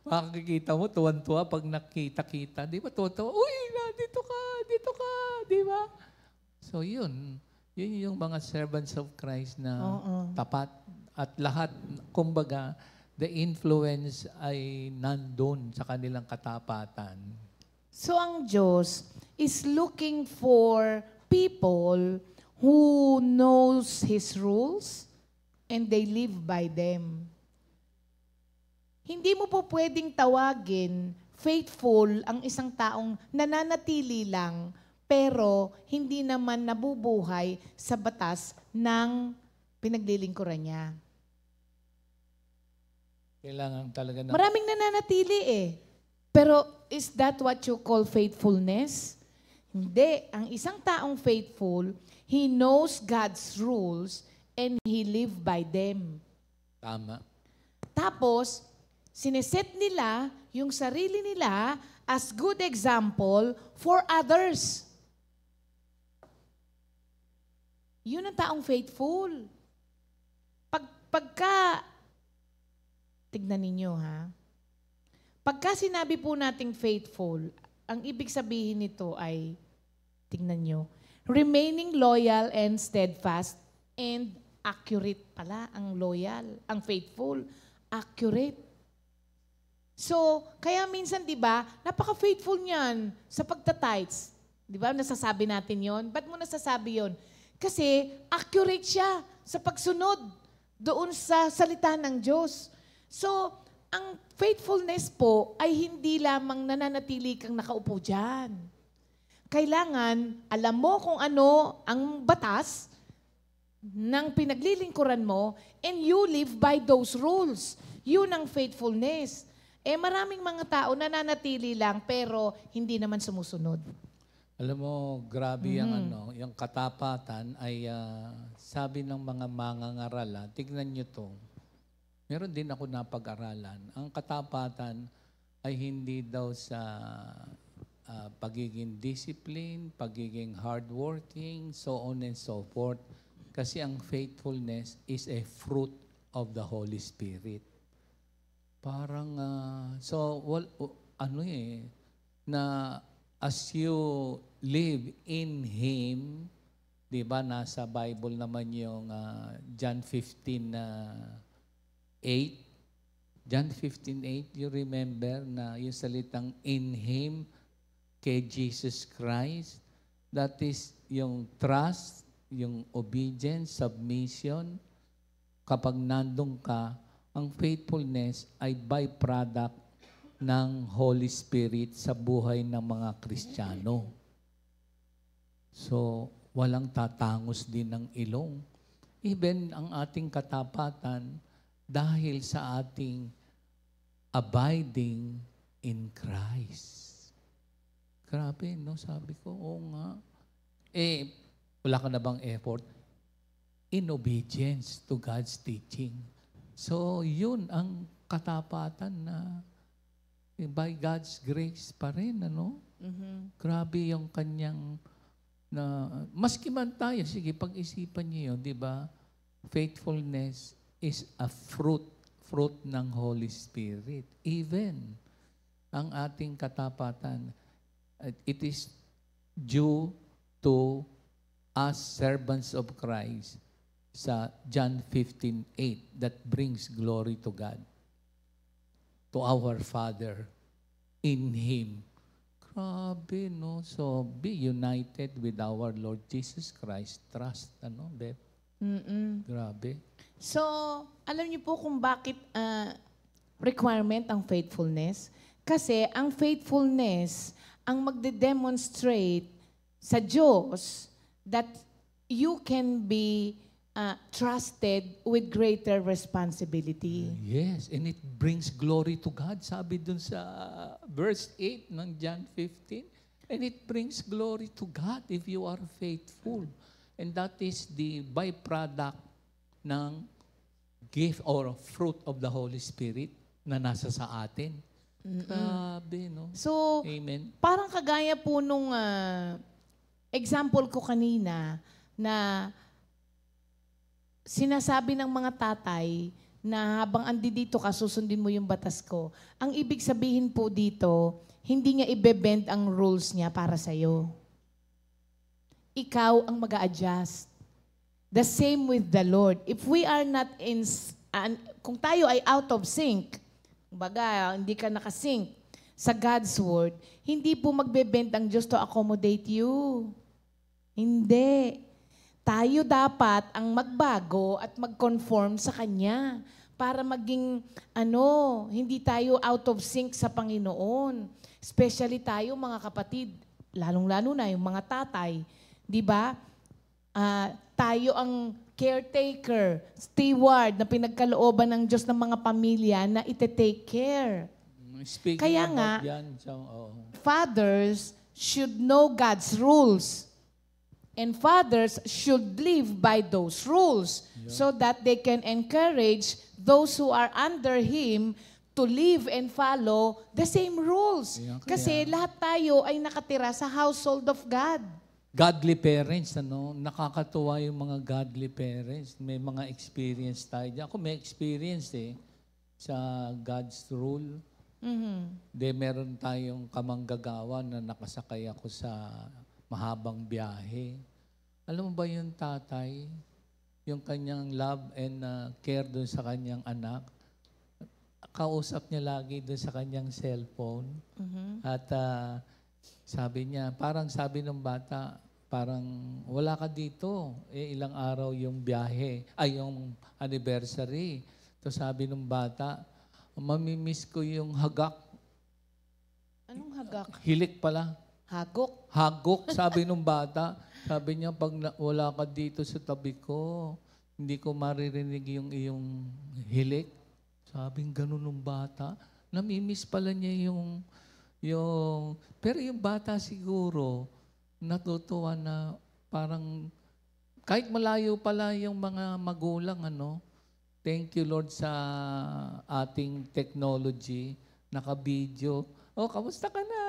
makikita mo, tuwan-tuwa pag nakita-kita. Di ba, tuwan-tuwa, uy, dito ka, di ba? So, yun yung mga servants of Christ na tapat. At lahat, kumbaga, the influence ay nandun sa kanilang katapatan. So, ang Diyos is looking for people who knows His rules and they live by them. Hindi mo po pwedeng tawagin faithful ang isang taong nananatili lang pero hindi naman nabubuhay sa batas ng pinaglilingkuran niya. Kailangan talaga na... Maraming nananatili Pero is that what you call faithfulness? Hindi. Ang isang taong faithful, he knows God's rules and he live by them. Tama. Tapos, sineset nila yung sarili nila as good example for others. Yun ang taong faithful. Tignan ninyo Pagka sinabi po nating faithful, ang ibig sabihin nito ay, tignan nyo, remaining loyal and steadfast and accurate pala ang loyal, ang faithful, accurate. So, kaya minsan, di ba, napaka-faithful niyan sa pagta-tithes. Di ba, nasasabi natin yon. Ba't mo nasasabi yon? Kasi accurate siya sa pagsunod doon sa salita ng Diyos. So, ang faithfulness po ay hindi lamang nananatili kang nakaupo dyan. Kailangan, alam mo kung ano ang batas ng pinaglilingkuran mo and you live by those rules. Yun ang faithfulness. Maraming mga tao nananatili lang pero hindi naman sumusunod. Alam mo, grabe yung katapatan ay sabi ng mga mangangaral, tignan nyo to. Meron din ako napag-aralan. Ang katapatan ay hindi daw sa pagiging discipline, pagiging hardworking, so on and so forth. Kasi ang faithfulness is a fruit of the Holy Spirit. Parang, na as you live in Him, di ba, nasa Bible naman yung John 15:8. John 15:8, you remember na yung salitang in Him, kay Jesus Christ, that is yung trust, yung obedience, submission, kapag nandun ka, ang faithfulness ay byproduct ng Holy Spirit sa buhay ng mga Kristiyano. So, walang tatangos din ng ilong. Even ang ating katapatan, dahil sa ating abiding in Christ. Grabe, no? Sabi ko, oo nga. Wala ka na bang effort? In obedience to God's teaching. So, yun ang katapatan na by God's grace pa rin, ano? Grabe yung kanyang maski man tayo, sige, pag-isipan niyo yun, di ba? Faithfulness is a fruit ng Holy Spirit. Even ang ating katapatan, it is due to us servants of Christ sa John 15:8 that brings glory to God, to our Father in Him. Grabe, no? So, be united with our Lord Jesus Christ. Trust, ano, Beb? Grabe. So, alam niyo po kung bakit requirement ang faithfulness? Kasi ang faithfulness ang magde-demonstrate sa Diyos that you can be trusted with greater responsibility. Yes, and it brings glory to God. Sabi dun sa verse 8 ng John 15. And it brings glory to God if you are faithful. And that is the byproduct ng gift or fruit of the Holy Spirit na nasa sa atin. Grabe, no? So, Amen. parang kagaya po nung example ko kanina na sinasabi ng mga tatay na habang andi dito ka, susundin mo yung batas ko. Ang ibig sabihin po dito, hindi niya ibebend ang rules niya para sa'yo. Ikaw ang mag-a-adjust. The same with the Lord. If we are not kung tayo ay out of sync, baga, hindi ka nakasync sa God's Word, hindi po magbe-bend ang Diyos to accommodate you. Hindi. Tayo dapat ang magbago at mag-conform sa Kanya para maging, hindi tayo out of sync sa Panginoon. Especially tayo, mga kapatid, lalong-lalo na yung mga tatay. Di ba? Tayo ang caretaker, steward na pinagkalooban ng Diyos ng mga pamilya na ite-take care. Speaking Kaya about nga, yan, fathers should know God's rules. And fathers should live by those rules so that they can encourage those who are under Him to live and follow the same rules. Yeah, Kasi lahat tayo ay nakatira sa household of God. godly parents, nakakatuwa yung mga godly parents. May mga experience tayo dyan. Ako may experience sa God's rule. Meron tayong kamanggagawa na nakasakay ako sa mahabang biyahe. Alam mo ba yung tatay, yung kanyang love and care doon sa kanyang anak, kausap niya lagi doon sa kanyang cellphone. At sabi niya, parang sabi ng bata, parang wala ka dito. Ilang araw yung biyahe, yung anniversary. So sabi ng bata, mamimiss ko yung hagak. Anong hagak? Hilik pala. Hagok. Hagok, sabi nung bata. Sabi niya, pag wala ka dito sa tabi ko, hindi ko maririnig yung iyong hilik. Sabing ganun nung bata. Namimiss pala niya yung... Pero yung bata siguro, natutuwa na parang... Kahit malayo pala yung mga magulang, thank you Lord sa ating technology, naka-video. Kamusta ka na?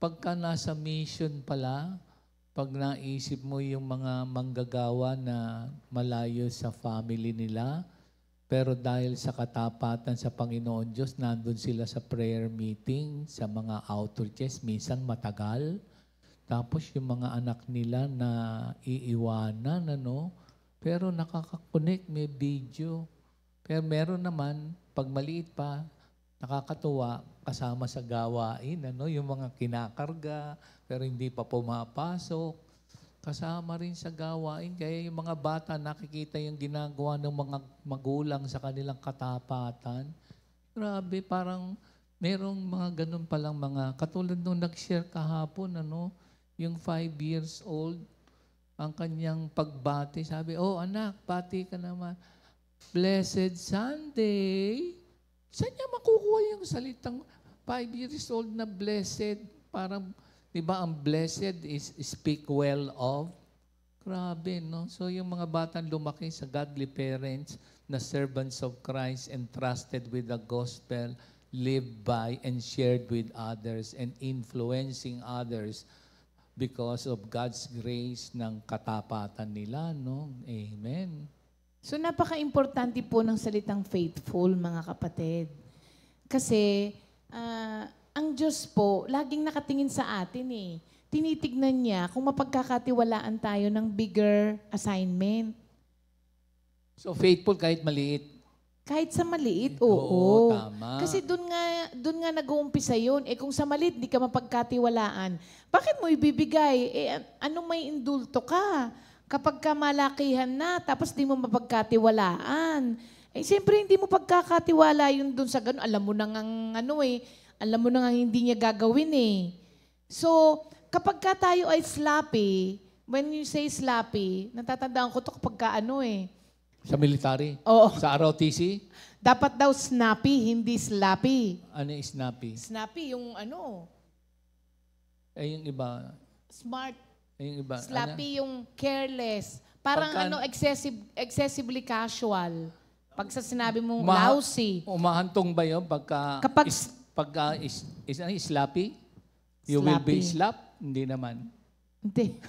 Pagka nasa mission pala, pag naisip mo yung mga manggagawa na malayo sa family nila, pero dahil sa katapatan sa Panginoon Diyos, nandun sila sa prayer meeting, sa mga outreaches, minsan matagal. Tapos yung mga anak nila na iiwanan, pero nakakakonek, may video. Pero meron naman, pag maliit pa, nakakatuwa, kasama sa gawain, yung mga kinakarga, pero hindi pa pumapasok. kasama rin sa gawain. Kaya yung mga bata, nakikita yung ginagawa ng mga magulang sa kanilang katapatan. Grabe, parang merong mga ganun palang mga, katulad nung nag-share kahapon, yung 5 years old, ang kanyang pagbati. Sabi, oh anak, bati ka naman. Blessed Sunday. Saan niya makukuha yung salitang 5 years old na blessed? Parang, di ba, ang blessed is speak well of. Grabe, no? So, yung mga batang lumaki sa godly parents na servants of Christ, entrusted with the gospel, lived by and shared with others and influencing others because of God's grace ng katapatan nila, no? Amen. So napaka-importante po ng salitang faithful, mga kapatid. Kasi ang Diyos po, laging nakatingin sa atin eh. Tinitignan niya kung mapagkakatiwalaan tayo ng bigger assignment. So faithful kahit maliit. Kahit sa maliit, oo. Oo, tama. Kasi doon nga nag-uumpisa yun. Eh kung sa maliit, di ka mapagkatiwalaan. Bakit mo ibibigay? Eh ano may indulto ka? Kapag ka malakihan na, tapos di mo mapagkatiwalaan. Eh, siyempre, hindi mo pagkakatiwala yun dun sa gano'n. Alam mo na alam mo na hindi niya gagawin eh. So, kapag ka tayo ay sloppy, when you say sloppy, natatandaan ko to kapag ka Sa military? Oo. Sa ROTC? Dapat daw snappy, hindi sloppy. Ano yung snappy? Snappy, yung Eh, yung iba. smart. Yung iba. Sloppy, yung careless. Parang excessively casual. Pag sa sinabi mong lousy. Umahantong ba yun pagka sloppy? You will be slapped? Hindi naman. Hindi.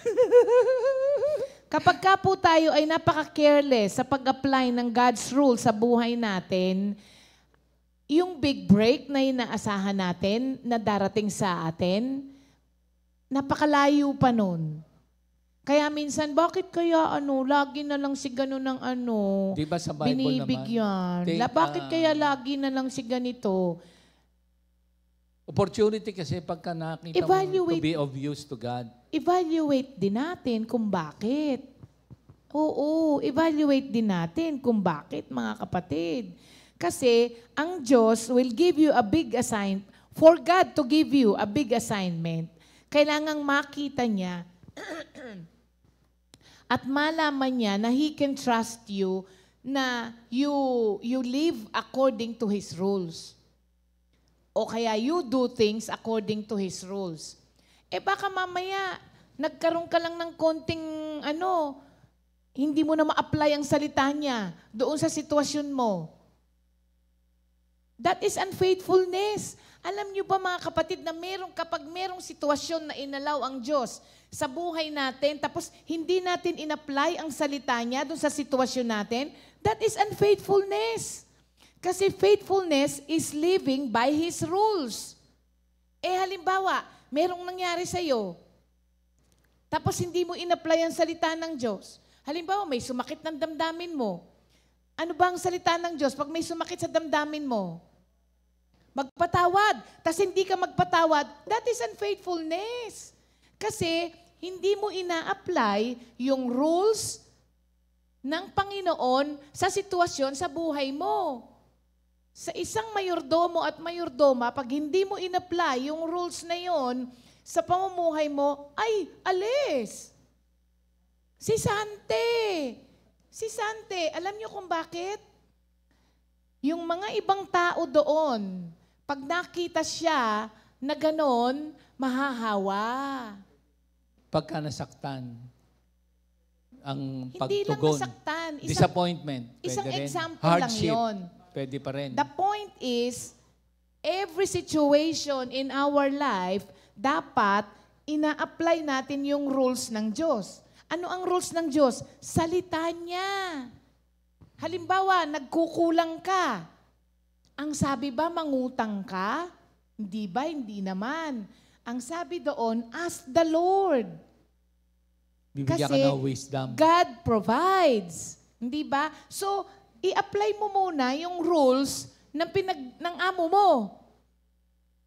Kapag ka po tayo ay napaka-careless sa pag-apply ng God's rule sa buhay natin, yung big break na inaasahan natin na darating sa atin, napakalayo pa nun. Kaya minsan, bakit kaya lagi na lang si gano'n ng Di ba sa Bible binibigyan? naman? Bakit kaya lagi na lang si ganito? Opportunity kasi pagka nakita mo to be of use to God. Evaluate din natin kung bakit. Oo, evaluate din natin kung bakit, mga kapatid. Kasi ang Diyos will give you a big assignment. For God to give you a big assignment, kailangang makita niya at malaman niya na He can trust you na you live according to His rules. O kaya you do things according to His rules. Eh baka mamaya, nagkaroon ka lang ng konting hindi mo na ma-apply ang salita niya doon sa sitwasyon mo. That is unfaithfulness. Alam niyo ba mga kapatid na kapag merong sitwasyon na inalaw ang Diyos sa buhay natin, tapos hindi natin in-apply ang salita niya doon sa sitwasyon natin, that is unfaithfulness. Kasi faithfulness is living by His rules. Eh halimbawa, merong nangyari sa'yo, tapos hindi mo in-apply ang salita ng Diyos. Halimbawa, may sumakit ng damdamin mo. Ano ba ang salita ng Diyos pag may sumakit sa damdamin mo? Magpatawad. Tapos hindi ka magpatawad, that is unfaithfulness. Kasi hindi mo ina-apply yung rules ng Panginoon sa sitwasyon sa buhay mo. Sa isang mayordomo at mayordoma, pag hindi mo in-apply yung rules na yon sa pamumuhay mo, ay, alis. Si Sante, alam niyo kung bakit? Yung mga ibang tao doon, pag nakita siya na ganon, mahahawa. Pagka nasaktan, ang pagtugon. Hindi lang nasaktan. Disappointment. Isang pwede rin. example Hardship. lang yon. Pwede pa rin. The point is, every situation in our life, dapat ina-apply natin yung rules ng Diyos. Ano ang rules ng Diyos? Salita niya. Halimbawa, nagkukulang ka. Ang sabi ba, mangutang ka? Hindi ba? Hindi naman. Ang sabi doon, ask the Lord. Bibigyan ka ng wisdom. God provides. Hindi ba? So, i-apply mo muna yung rules ng amo mo.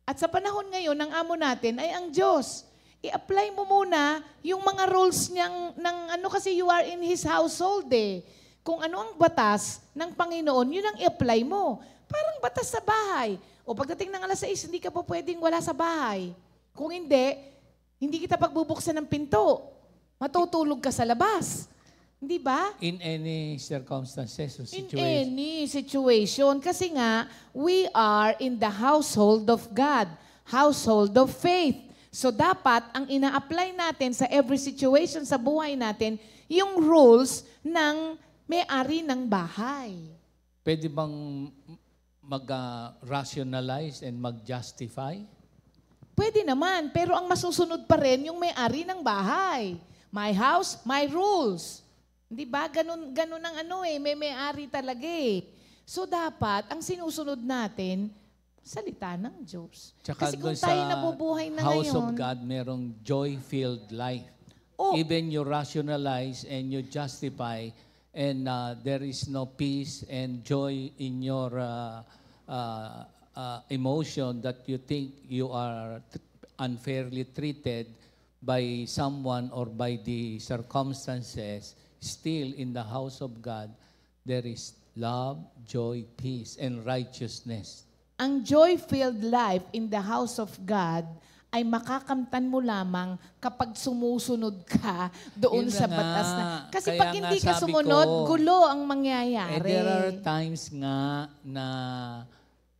At sa panahon ngayon, ng amo natin ay ang Diyos. i-apply mo muna yung mga rules kasi you are in His household eh. Kung ano ang batas ng Panginoon, yun ang i-apply mo. Parang batas sa bahay. O pagdating ng alas 6, hindi ka pa pwedeng wala sa bahay. Kung hindi kita pagbubuksan ng pinto. Matutulog ka sa labas. Hindi ba? In any circumstances or In situation. any situation. Kasi nga, we are in the household of God. Household of faith. So dapat, ang ina-apply natin sa every situation sa buhay natin, yung rules ng may-ari ng bahay. Pwede bang mag-rationalize and mag-justify? Pwede naman, pero ang masusunod pa rin yung may-ari ng bahay. My house, my rules. Hindi ba? Ganun ang may-ari talaga eh. So dapat, ang sinusunod natin, salita ng Diyos. Tsaka Kasi kung doon tayo sa nabubuhay na House of ngayon, God, merong joy-filled life. Oh. Even you rationalize and you justify and there is no peace and joy in your emotion that you think you are unfairly treated by someone or by the circumstances, still in the house of God, there is love, joy, peace, and righteousness. ang joy-filled life in the house of God ay makakamtan mo lamang kapag sumusunod ka doon Yun sa na nga. batas na. Kasi Kaya pag nga hindi ka sabi sumunod, ko, gulo ang mangyayari. There are times nga na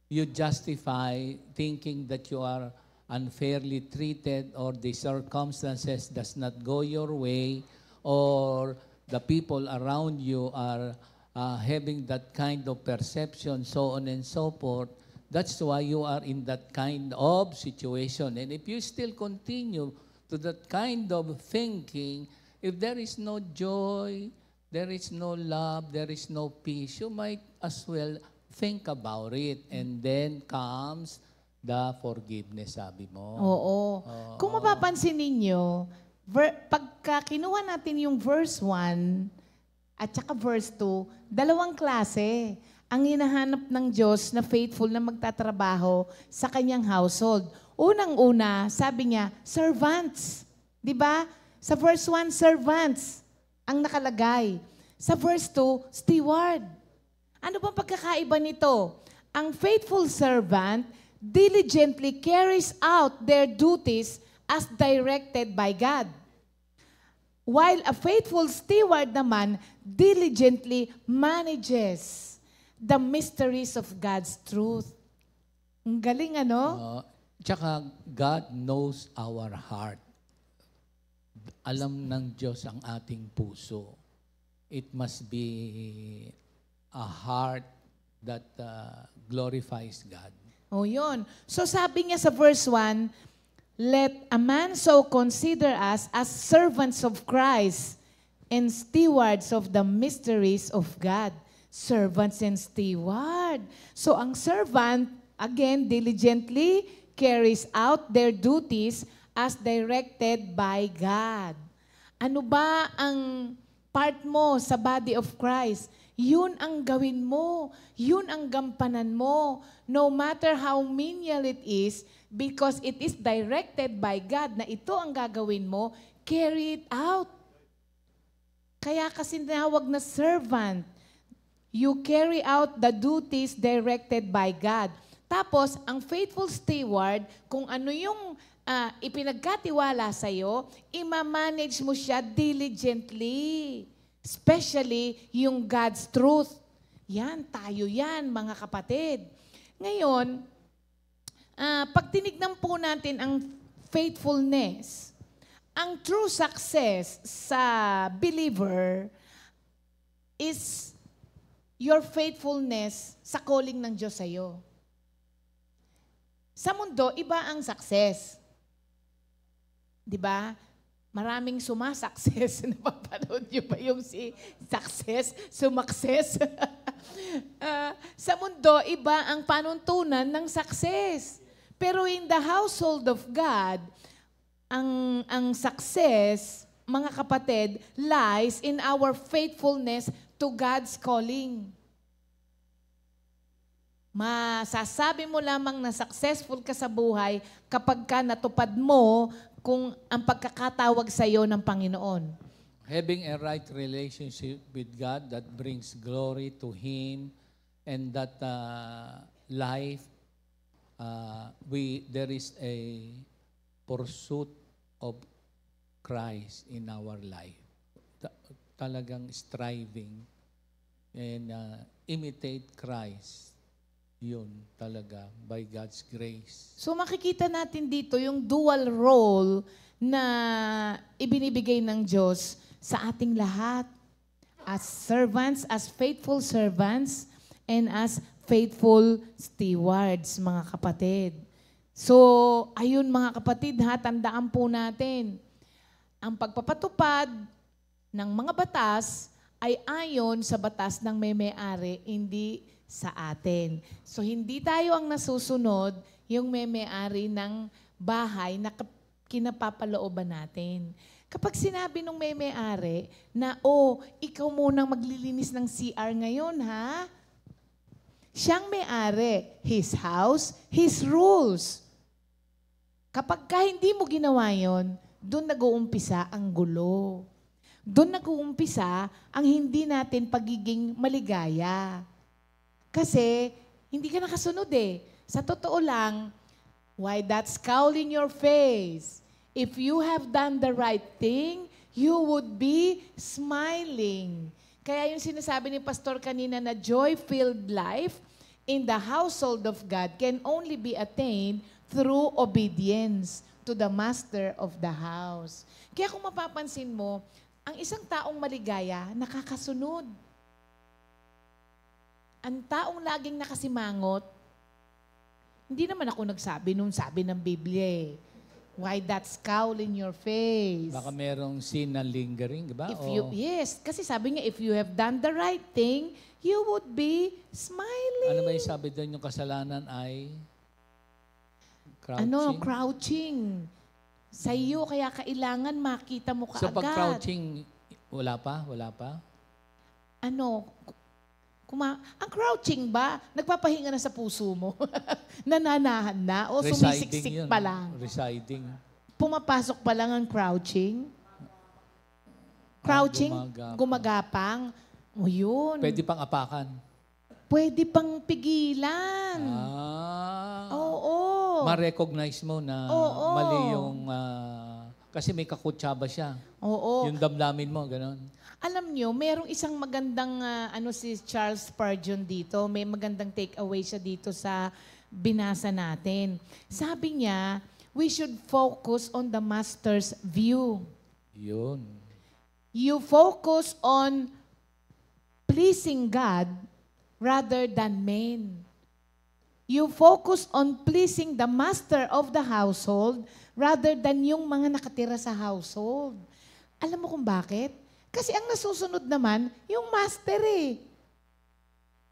you justify thinking that you are unfairly treated or the circumstances does not go your way or the people around you are having that kind of perception, so on and so forth. That's why you are in that kind of situation. And if you still continue to that kind of thinking, if there is no joy, there is no love, there is no peace, you might as well think about it. And then comes the forgiveness, sabi mo. Oo. Kung mapapansin ninyo, pagka kinuha natin yung verse 1 at saka verse 2, dalawang klase ang hinahanap ng Diyos na faithful na magtatrabaho sa kanyang household. Unang-una, sabi niya, servants. Di ba? Sa verse 1, servants ang nakalagay. Sa verse 2, steward. Ano bang pagkakaiba nito? Ang faithful servant diligently carries out their duties as directed by God. While a faithful steward naman diligently manages the mysteries of God's truth. Ang galing, ano? Tsaka God knows our heart. Alam ng Diyos ang ating puso. It must be a heart that glorifies God. O yun. So sabi niya sa verse 1, let a man so consider us as servants of Christ and stewards of the mysteries of God. Servants and steward. So ang servant, again, diligently carries out their duties as directed by God. Ano ba ang part mo sa body of Christ? Yun ang gawin mo. Yun ang gampanan mo. No matter how menial it is, because it is directed by God na ito ang gagawin mo, carry it out. Kaya kasi tinawag na servant. You carry out the duties directed by God. Tapos, ang faithful steward, kung ano yung ipinagkatiwala sa'yo, ima-manage mo siya diligently. Especially yung God's truth. Yan, tayo yan, mga kapatid. Ngayon, pag tinignan po natin ang faithfulness, ang true success sa believer is your faithfulness sa calling ng Diyos sa'yo. Sa mundo, iba ang success. Di ba? Maraming sumasukses. Napapanood niyo ba yung si success, sumakses? Sa mundo, iba ang panuntunan ng success. Pero in the household of God, ang success, mga kapatid, lies in our faithfulness to God's calling. Masasabi mo lamang na successful ka sa buhay kapag ka natupad mo kung ang pagkakatawag sa iyo ng Panginoon. Having a right relationship with God that brings glory to Him, and that life, there is a pursuit of Christ in our life. Talagang striving and imitate Christ. Yun talaga, by God's grace. So makikita natin dito yung dual role na ibinibigay ng Diyos sa ating lahat. As servants, as faithful servants, and as faithful stewards, mga kapatid. So, ayun mga kapatid ha, tandaan po natin. Ang pagpapatupad ng mga batas ay ayon sa batas ng may-ari, hindi sa atin. So, hindi tayo ang nasusunod yung may-ari ng bahay na kinapapalooban natin. Kapag sinabi ng may-ari na, ikaw munang maglilinis ng CR ngayon, ha? Siyang may-ari. His house, his rules. Kapag hindi mo ginawa yon, doon nag-uumpisa ang gulo. Doon nag-uumpisa ang hindi natin pagiging maligaya. Kasi, hindi ka nakasunod eh. Sa totoo lang, why that scowl in your face? If you have done the right thing, you would be smiling. Kaya yung sinasabi ni Pastor kanina na joy-filled life in the household of God can only be attained through obedience to the master of the house. Kaya kung mapapansin mo, ang isang taong maligaya, nakakasunod. Ang taong laging nakasimangot, hindi naman ako nagsabi nung sabi ng Biblia eh. Why that scowl in your face? Baka merong sin na lingering, di ba? Yes, kasi sabi niya, if you have done the right thing, you would be smiling. Ano ba yung sabi doon, yung kasalanan ay crouching? Crouching. Sa iyo, kaya kailangan makita mo kaagad. So pag crouching, wala pa? Ang crouching ba, nagpapahinga na sa puso mo? Nananahan na? O sumisiksik yun, pa lang? Residing. Pumapasok pa lang ang crouching? Crouching, gumagapang. O yun. Pwede pang apakan. Pwede pang pigilan. Oo. Ma-recognize mo na mali yung... kasi may kakutsaba siya. Oo. Yung damdamin mo, gano'n. Alam nyo, merong isang magandang, si Charles Spurgeon dito, may magandang takeaway siya dito sa binasa natin. Sabi niya, we should focus on the master's view. Yun. You focus on pleasing God rather than men. You focus on pleasing the master of the household rather than yung mga nakatira sa household. Alam mo kung bakit? Kasi ang nasusunod naman, yung master eh.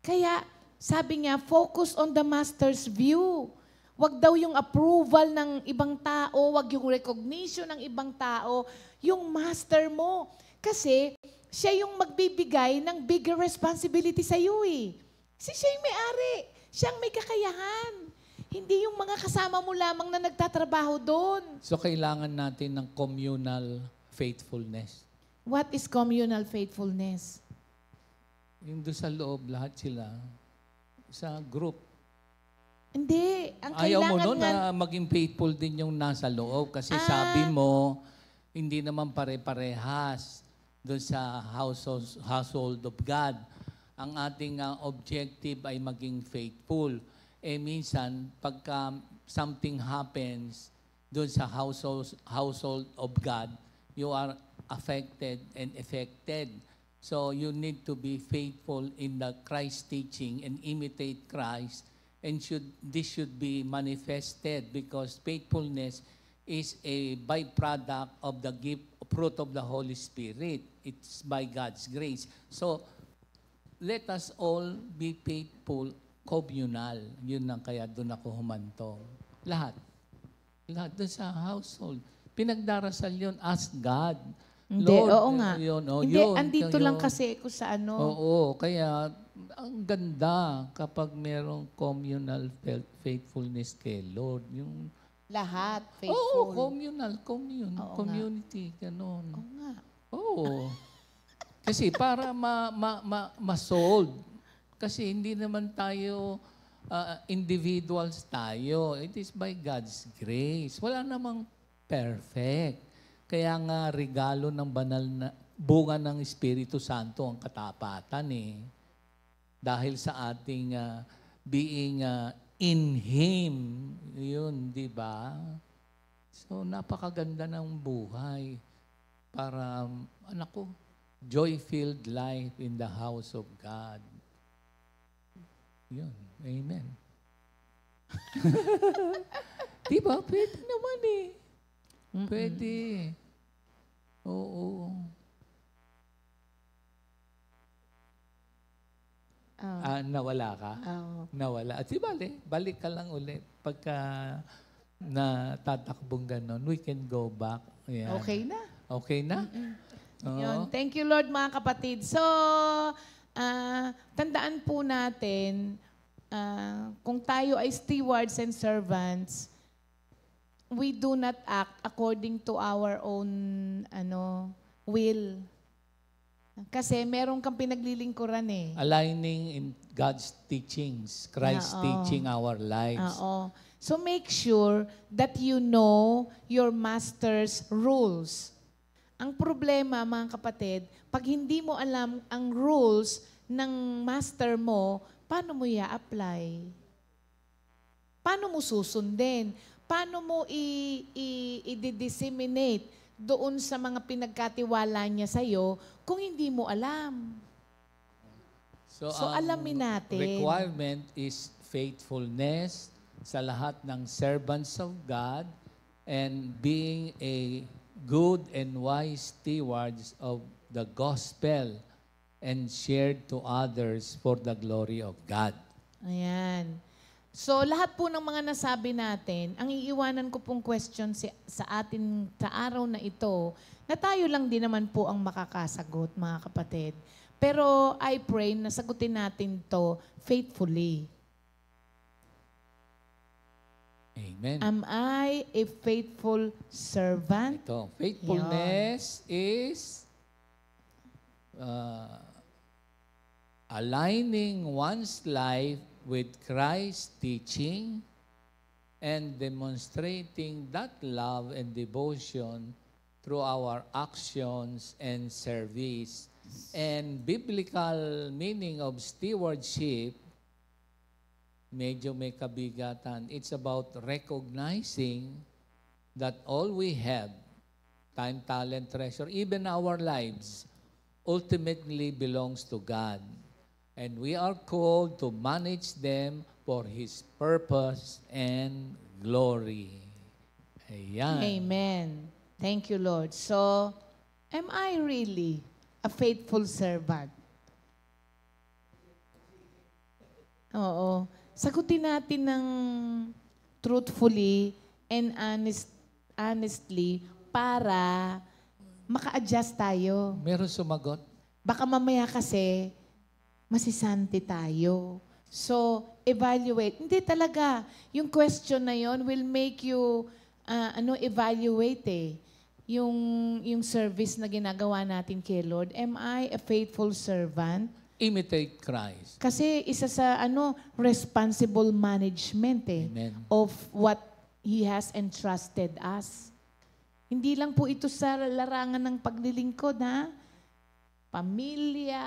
Kaya, sabi niya, focus on the master's view. Wag daw yung approval ng ibang tao, wag yung recognition ng ibang tao, yung master mo. Kasi, siya yung magbibigay ng bigger responsibility sa iyo eh. Kasi siya yung may-ari. Siya ang may kakayahan. Hindi yung mga kasama mo lamang na nagtatrabaho doon. So, kailangan natin ng communal faithfulness. What is communal faithfulness? Yung doon sa loob, lahat sila, sa group. Hindi. Ang Ayaw mo kailangan no, na maging faithful din yung nasa loob. Kasi sabi mo, hindi naman pare-parehas doon sa household of God. Ang ating objective ay maging faithful. Minsan, pagka something happens doon sa household of God, you are affected and affected. So you need to be faithful in the Christ teaching and imitate Christ. And this should be manifested because faithfulness is a byproduct of the fruit of the Holy Spirit. It's by God's grace. So let us all be faithful, communal. Yun ang kaya doon ako humantong. Lahat. Lahat doon sa household. Pinagdarasal yun, ask God. Hindi, Lord, oo nga. Hindi, yun, andito lang kasi ako sa ano. Oo, kaya ang ganda kapag merong communal faithfulness kay Lord. Yung Lahat, Oo, faithful. Oo community, ganun. Oo nga. Oo. Kasi para ma-solve. Kasi hindi naman tayo individuals tayo. It is by God's grace. Wala namang perfect. Kaya nga regalo ng banal na bunga ng Espiritu Santo ang katapatan eh. Dahil sa ating being in Him. Yun, di ba? So, napakaganda ng buhay para, anak ko, joy-filled life in the house of God. Yun. Amen. Di ba? Pwede naman eh. Pwede. Oo. Nawala ka? Nawala. At balik ka lang ulit. Pagka natatakbong ganon, we can go back. Ayan. Okay na. Okay na? Oo. Yun. Thank you, Lord, mga kapatid. So, tandaan po natin, kung tayo ay stewards and servants, we do not act according to our own will. Kasi meron kang pinaglilingkuran eh. Aligning in God's teachings, Christ's teaching our lives. Oo. So make sure that you know your master's rules. Ang problema, mga kapatid, pag hindi mo alam ang rules ng master mo, paano mo i-apply? Paano mo susundin? Paano mo i-disseminate doon sa mga pinagkatiwala niya sa'yo kung hindi mo alam? So alamin natin. Requirement is faithfulness sa lahat ng servants of God and being a good and wise stewards of the gospel and shared to others for the glory of God. Ayan. So, lahat po ng mga nasabi natin, ang iiwanan ko pong question sa atin sa araw na ito, na tayo lang din naman po ang makakasagot, mga kapatid. Pero I pray na sagutin natin to faithfully. Amen. Am I a faithful servant? Ito, faithfulness is aligning one's life with Christ's teaching and demonstrating that love and devotion through our actions and service. And biblical meaning of stewardship, medyo may kabigatan. It's about recognizing that all we have, time, talent, treasure, even our lives, ultimately belongs to God. And we are called to manage them for His purpose and glory. Ayan. Amen. Thank you, Lord. So, am I really a faithful servant? Oo. Sagutin natin ng truthfully and honestly para maka-adjust tayo. Meron sumagot? Baka mamaya kasi masisante tayo. So, evaluate. Hindi talaga. Yung question na yon will make you evaluate eh. Yung service na ginagawa natin kay Lord. Am I a faithful servant? Imitate Christ. Kasi isa sa responsible management Amen. of what He has entrusted us. Hindi lang po ito sa larangan ng paglilingkod, ha? Pamilya,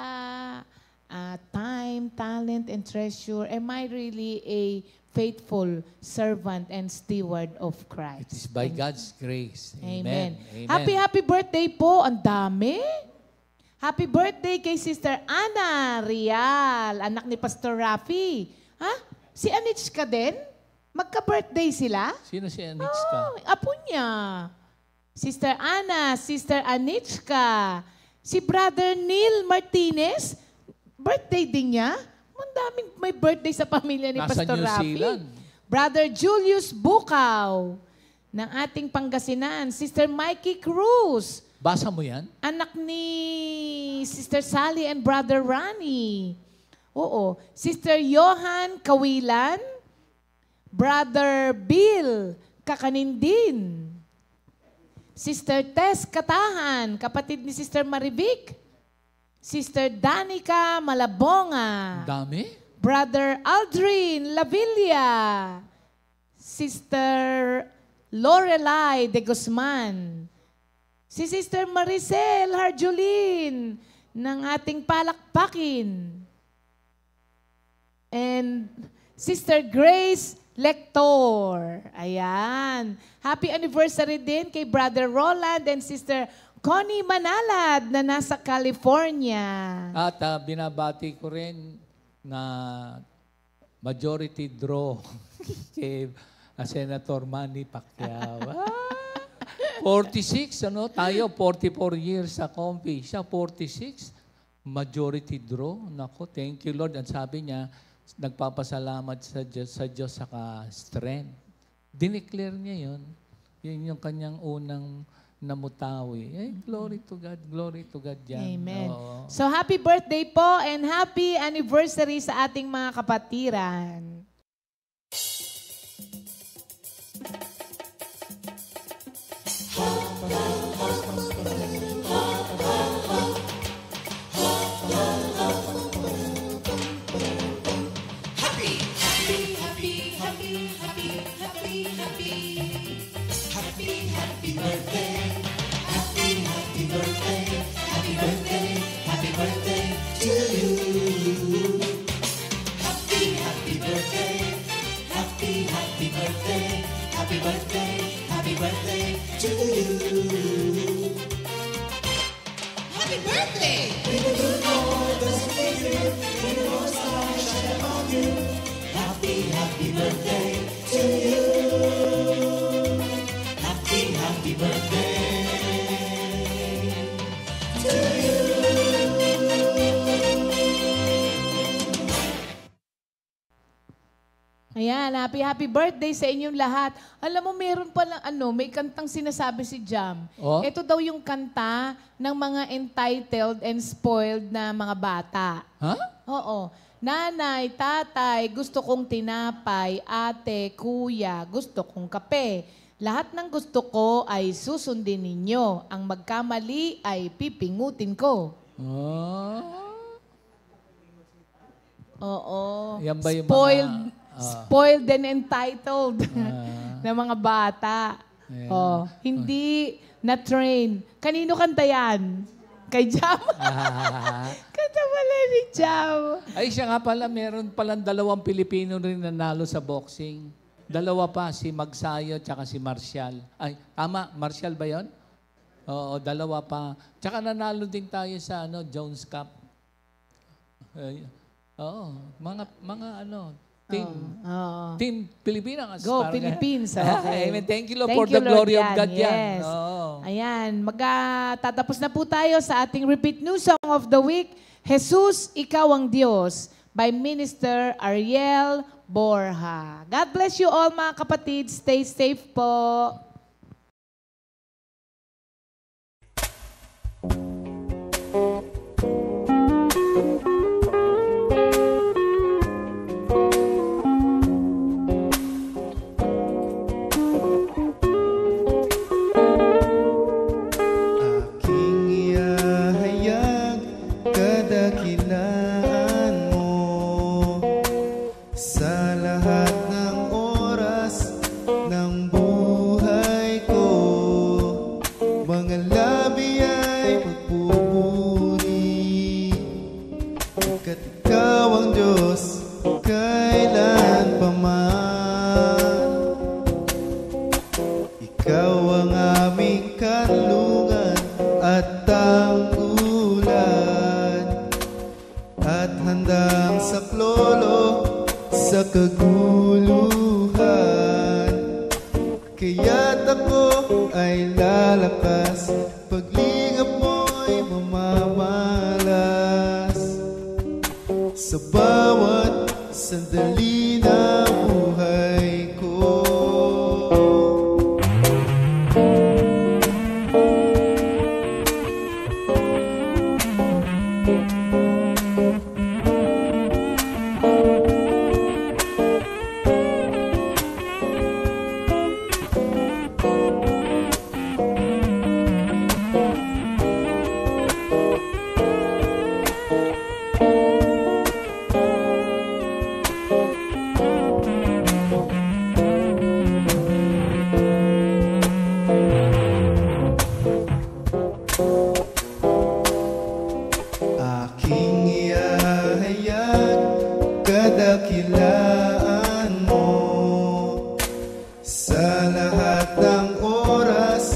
time, talent, and treasure. Am I really a faithful servant and steward of It Christ? is by God's grace. Amen. Amen. Happy birthday po. Ang dami. Happy birthday kay Sister Ana Rial, anak ni Pastor Rafi. Ha? Si Anichka din? Magka-birthday sila? Sino si Anichka? Apo niya. Sister Ana, Sister Anichka. Si Brother Neil Martinez, birthday din niya. Ang daming may birthday sa pamilya ni Nasa Pastor New Rafi. Zealand. Brother Julius Bukaw ng ating Pangasinan. Sister Mikey Cruz. Basa mo yan? Anak ni Sister Sally and Brother Ronnie. Oo. Sister Johan Kawilan. Brother Bill Kakanindin. Sister Tess Katahan, kapatid ni Sister Marivic. Sister Danica Malabonga. Dami? Brother Aldrin Lavilla. Sister Lorelai de Guzman. Si Sister Maricel Harjulin ng ating palakpakin. And Sister Grace Lector. Ayan. Happy anniversary din kay Brother Roland and Sister Connie Manalad na nasa California. At binabati ko rin na majority draw kay Senator Manny Pacquiao. 46, ano? Tayo, 44 years sa Compi. Siya, 46. Majority draw. Nako, thank you, Lord. At sabi niya, nagpapasalamat sa Diyos saka strength. Dineclare niya yun. Yun yung kanyang unang namutawi. Glory to God yan. Amen. Oo. So, happy birthday po and happy anniversary sa ating mga kapatiran. Ayan, happy birthday sa inyong lahat. Alam mo, meron palang may kantang sinasabi si Jam. Oh? Ito daw yung kanta ng mga entitled and spoiled na mga bata. Ha? Oo. Nanay, tatay, gusto kong tinapay. Ate, kuya, gusto kong kape. Lahat ng gusto ko ay susundin ninyo. Ang magkamali ay pipingutin ko. Oh. Oo. Yan ba yung Spoiled and entitled na mga bata. Yeah. Oh, hindi na-train. Kanino kanta yan? Kay Jam? Kanta pala ni Jam. Ay, siya nga pala, meron palang 2 Pilipino rin nanalo sa boxing. 2 pa, si Magsayo at si Marcial. Ay, tama, Marcial ba yon? Oo, 2 pa. Tsaka nanalo din tayo sa Jones Cup. Oo, mga Team Pilipinas. Go, Philippines. Okay. Amen. Thank you, Lord, for the glory of God yan. Yes. Oo. Ayan, tatapos na po tayo sa ating repeat new song of the week, Jesus, Ikaw ang Diyos, by Minister Ariel Borja. God bless you all, mga kapatid. Stay safe po. kadakilaan mo sa lahat ng oras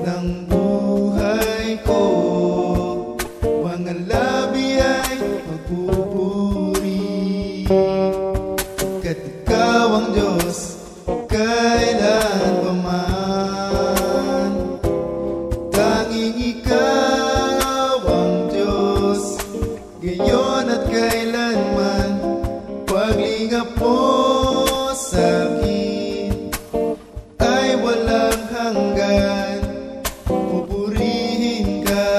ng buhay ko. Mga labi ay magpupuri, pagkat ikaw ang Diyos kailan pa man. Tanging ikaw ang Diyos, ngayon at kailanman. Paglingap mo sa'kin ay walang hanggan. Pupurihin ka,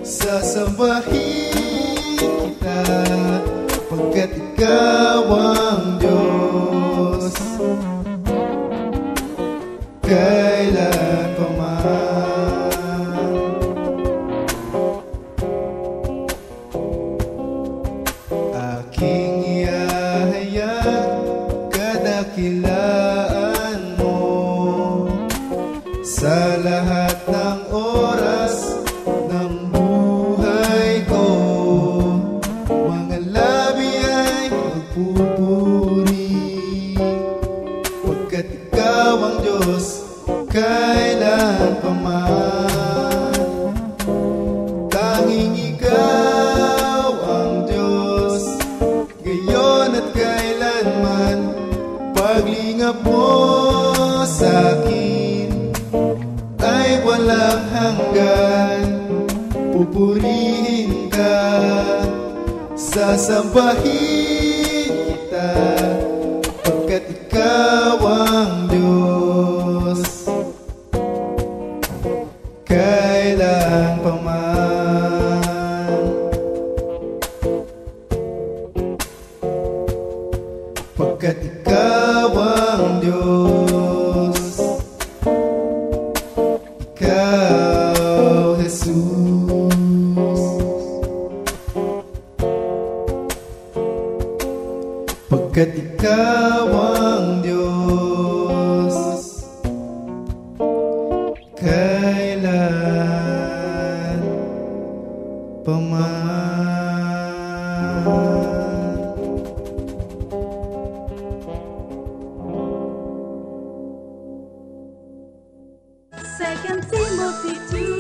sasambahin kita, pagkat ikaw ang Diyos kailan pa man. Aking ihahayag kadakilaan mo sa lahat ng oras ng buhay ko. Mga labi ay magpupuri, pagkat ikaw ang Diyos kailan pa man. Tanging ikaw ang Diyos, ngayon at kailanman. Paglingap mo sa'kin ay walang hanggan. Pupurihin ka, sasambahin kita, pagkat ikaw ang Diyos kailan pa man. Pagkat ikaw ang Diyos, ikaw Jesus. Pagkat ikaw ang Diyos kailan pa man. Second Timothy 2